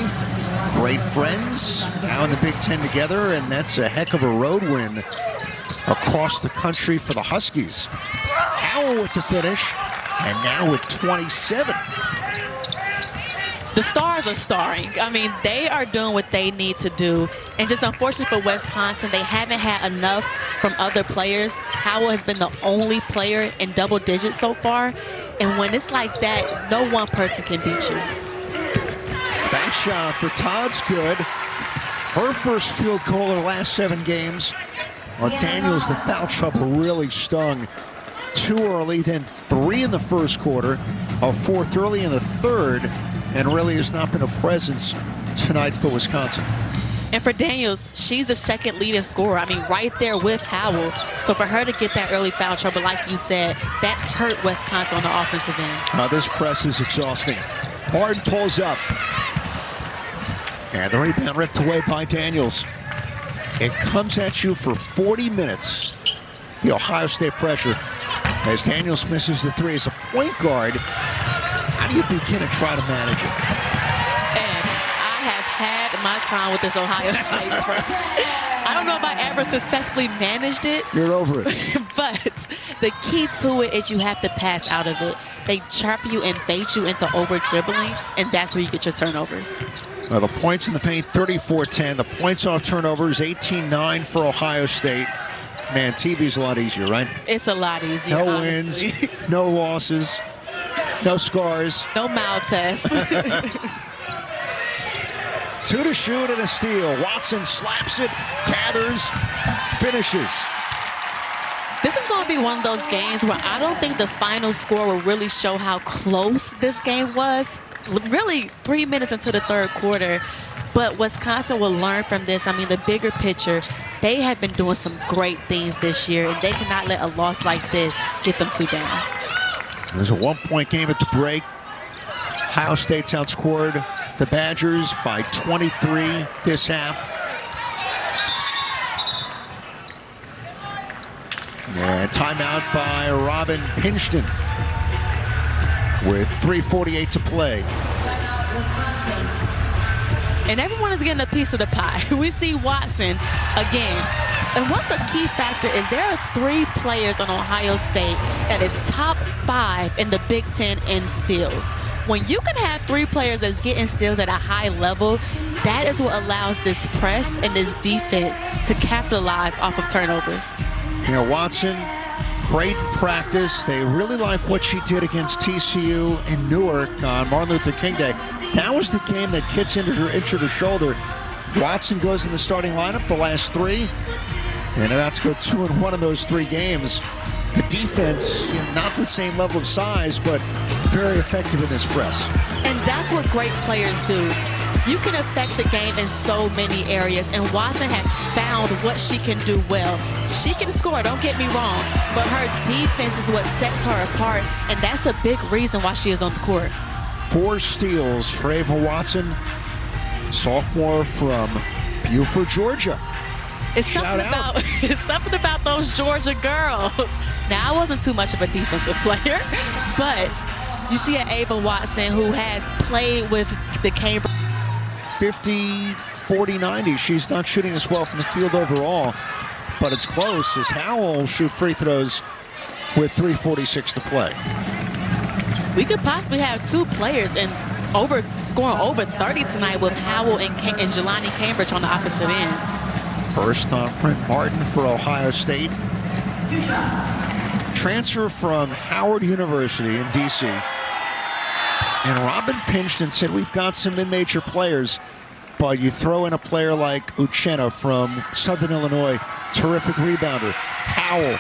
Great friends, now in the Big Ten together, and that's a heck of a road win across the country for the Huskies. Howell with the finish, and now with 27. The stars are starring. I mean, they are doing what they need to do. And just unfortunately for Wisconsin, they haven't had enough from other players. Howell has been the only player in double digits so far. And when it's like that, no one person can beat you. Bank shot for Todd's good. Her first field goal in the last 7 games. Well, Daniels, the foul trouble really stung. 2 early, then 3 in the first quarter, a 4th early in the third, and really has not been a presence tonight for Wisconsin. And for Daniels, she's the second leading scorer. I mean, right there with Howell. So for her to get that early foul trouble, like you said, that hurt Wisconsin on the offensive end. This press is exhausting. Martin pulls up. And the rebound ripped away by Daniels. It comes at you for 40 minutes. The Ohio State pressure. As Daniels misses the 3 as a point guard, how do you begin to try to manage it? And I have had my time with this Ohio State press. I don't know if I ever successfully managed it. You're over it. But the key to it is you have to pass out of it. They trap you and bait you into over-dribbling, and that's where you get your turnovers. Well, the points in the paint, 34-10. The points off turnovers, 18-9 for Ohio State. Man, TV's a lot easier, right? It's a lot easier, No honestly. wins, no losses, no scars. No mouth test. 2 to shoot and a steal. Watson slaps it, gathers, finishes. This is going to be one of those games where I don't think the final score will really show how close this game was. Really 3 minutes into the third quarter. But Wisconsin will learn from this. I mean, the bigger picture, they have been doing some great things this year, and they cannot let a loss like this get them too down. There's a 1-point game at the break. Ohio State's outscored the Badgers by 23 this half. And timeout by Robin Pinchton with 3:48 to play. And everyone is getting a piece of the pie. We see Watson again. And what's a key factor is there are 3 players on Ohio State that is top 5 in the Big Ten in steals. When you can have 3 players that's getting steals at a high level, that is what allows this press and this defense to capitalize off of turnovers. You know, Watson, great in practice. They really like what she did against TCU in Newark on Martin Luther King Day. That was the game that Kitts injured her shoulder. Watson goes in the starting lineup the last 3, and about to go 2-1 in those 3 games. The defense, not the same level of size, but very effective in this press. And that's what great players do. You can affect the game in so many areas, and Watson has found what she can do well. She can score, don't get me wrong, but her defense is what sets her apart, and that's a big reason why she is on the court. 4 steals for Ava Watson, sophomore from Beaufort, Georgia. It's something about those Georgia girls. Now, I wasn't too much of a defensive player, but you see an Ava Watson who has played with the Cambridge. 50, 40, 90. She's not shooting as well from the field overall, but it's close as Howell will shoot free throws with 3:46 to play. We could possibly have 2 players and scoring over 30 tonight with Howell and Jelani Cambridge on the opposite end. First on Brent Martin for Ohio State. 2 shots. Transfer from Howard University in D.C. And Robin Pinchton said, we've got some mid-major players, but you throw in a player like Uchenna from Southern Illinois, terrific rebounder. Howell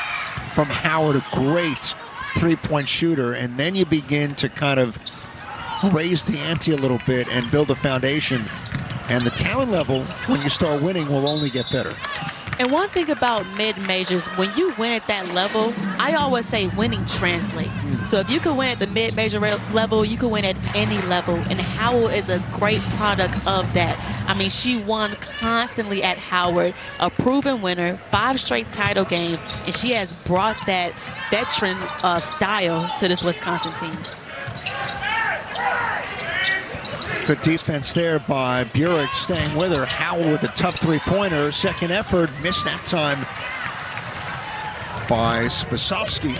from Howard, a great three-point shooter, and then you begin to kind of raise the ante a little bit and build a foundation. And the talent level, when you start winning, will only get better. And one thing about mid-majors, when you win at that level, I always say winning translates. So if you can win at the mid-major level, you can win at any level. And Howell is a great product of that. I mean, she won constantly at Howard, a proven winner, 5 straight title games, and she has brought that veteran style to this Wisconsin team. Good defense there by Burek, staying with her. Howell with a tough three-pointer. Second effort, missed that time by Spasovsky.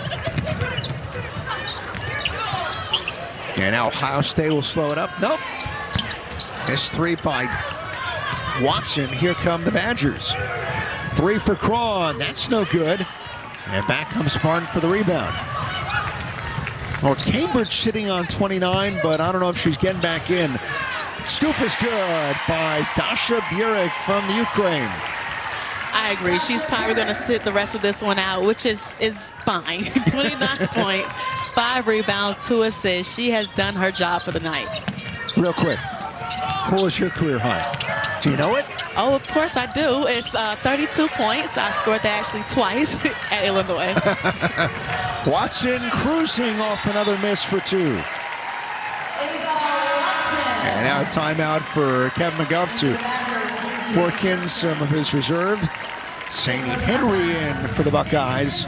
And now Ohio State will slow it up. Nope. Missed 3 by Watson. Here come the Badgers. 3 for Crawn. That's no good. And back comes Martin for the rebound. Well, Cambridge sitting on 29, but I don't know if she's getting back in. Scoop is good by Dasha Burek from the Ukraine. I agree. She's probably going to sit the rest of this one out, which is fine. 29 points, 5 rebounds, 2 assists. She has done her job for the night. Real quick, what was your career high? Do you know it? Oh, of course I do. It's 32 points. I scored that actually twice at Illinois. Watson cruising off another miss for 2. And now a timeout for Kevin McGuff to work in some of his reserve. Sandy Henry in for the Buckeyes.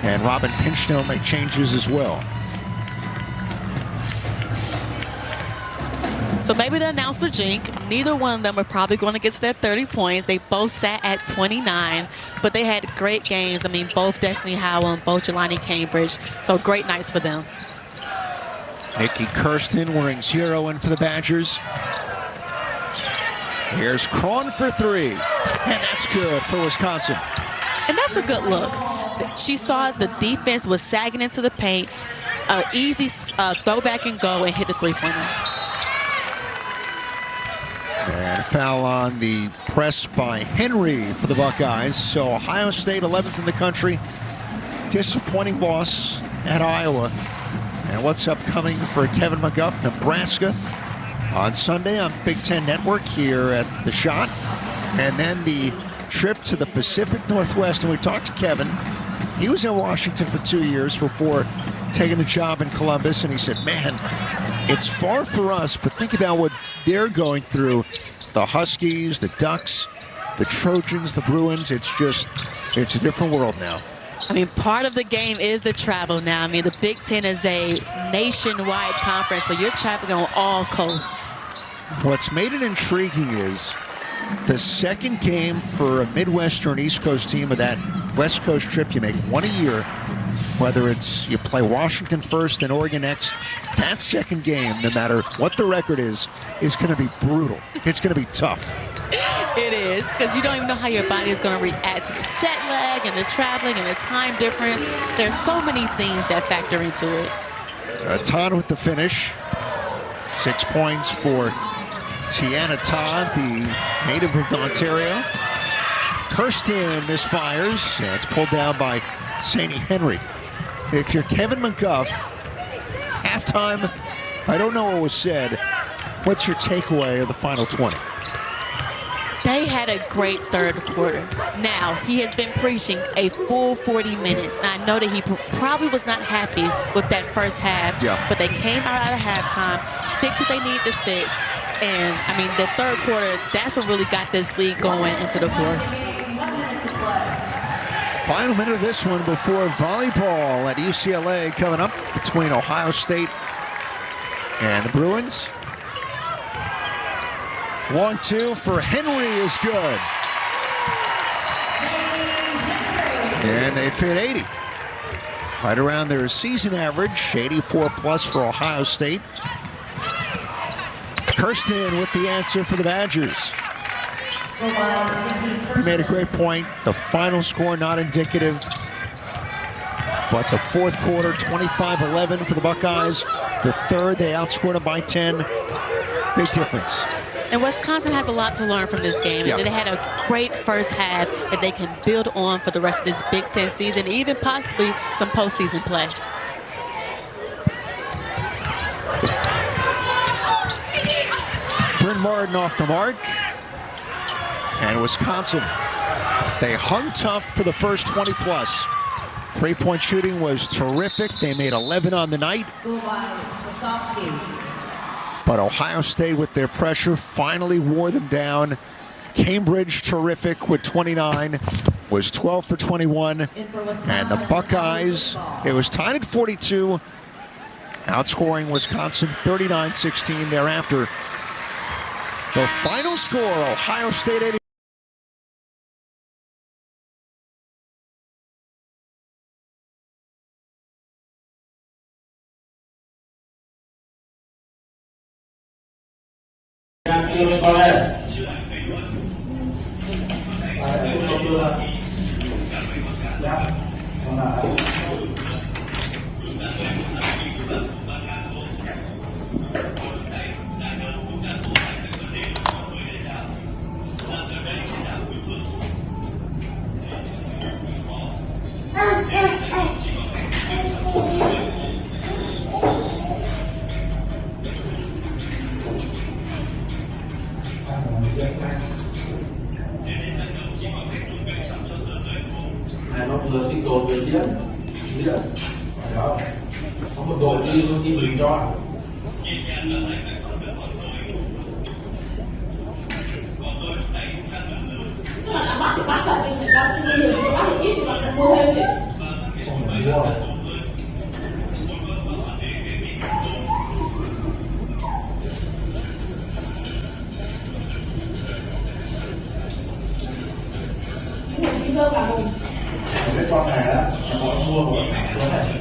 And Robin Pinchton will make changes as well. So maybe the announcer jink. Neither one of them are probably going to get to their 30 points. They both sat at 29, but they had great games. I mean, both Destiny Howell and both Jelani Cambridge. So great nights for them. Nikki Kirsten wearing 0 in for the Badgers. Here's Crawn for 3. And that's good for Wisconsin. And that's a good look. She saw the defense was sagging into the paint. Easy throw back and go and hit the three-pointer. And a foul on the press by Henry for the Buckeyes. So Ohio State 11th in the country. Disappointing loss at Iowa. And what's upcoming for Kevin McGuff, Nebraska on Sunday on Big Ten Network here at The Shot. And then the trip to the Pacific Northwest. And we talked to Kevin. He was in Washington for 2 years before taking the job in Columbus. And he said, man, it's far for us, but think about what they're going through. The Huskies, the Ducks, the Trojans, the Bruins. It's a different world now. I mean, part of the game is the travel now. I mean, the Big Ten is a nationwide conference, so you're traveling on all coasts. What's made it intriguing is the second game for a Midwestern East Coast team of that West Coast trip. You make one a year, whether it's you play Washington first and Oregon next. That second game, no matter what the record is going to be brutal. It's going to be tough. It is, because you don't even know how your body is going to react to the jet lag and the traveling and the time difference. There's so many things that factor into it. Todd with the finish. 6 points for Tiana Todd, the native of Ontario. Kirsten misfires, and it's pulled down by Sandy Henry. If you're Kevin McGuff, halftime, I don't know what was said. What's your takeaway of the final 20? They had a great third quarter. Now, he has been preaching a full 40 minutes. And I know that he probably was not happy with that first half, but they came out at halftime, fixed what they needed to fix. And, I mean, the third quarter, that's what really got this league going into the fourth. Final minute of this one before volleyball at UCLA coming up between Ohio State and the Bruins. Long two for Henry is good. And they've hit 80. Right around their season average, 84 plus for Ohio State. Kirsten with the answer for the Badgers. He made a great point. The final score not indicative, but the fourth quarter, 25-11 for the Buckeyes. The third, they outscored them by 10. Big difference. And Wisconsin has a lot to learn from this game. And they had a great first half that they can build on for the rest of this Big Ten season, even possibly some postseason play. Bryn Martin off the mark. And Wisconsin, they hung tough for the first 20 plus. Three-point shooting was terrific. They made 11 on the night. But Ohio State, with their pressure, finally wore them down. Cambridge, terrific with 29, was 12 for 21. And the Buckeyes, it was tied at 42, outscoring Wisconsin 39-16 thereafter. The final score, Ohio State 80. Nó vừa sinh tồn vừa diễn đó, có một đội đi bình cho cái con này á, nó mua một cái này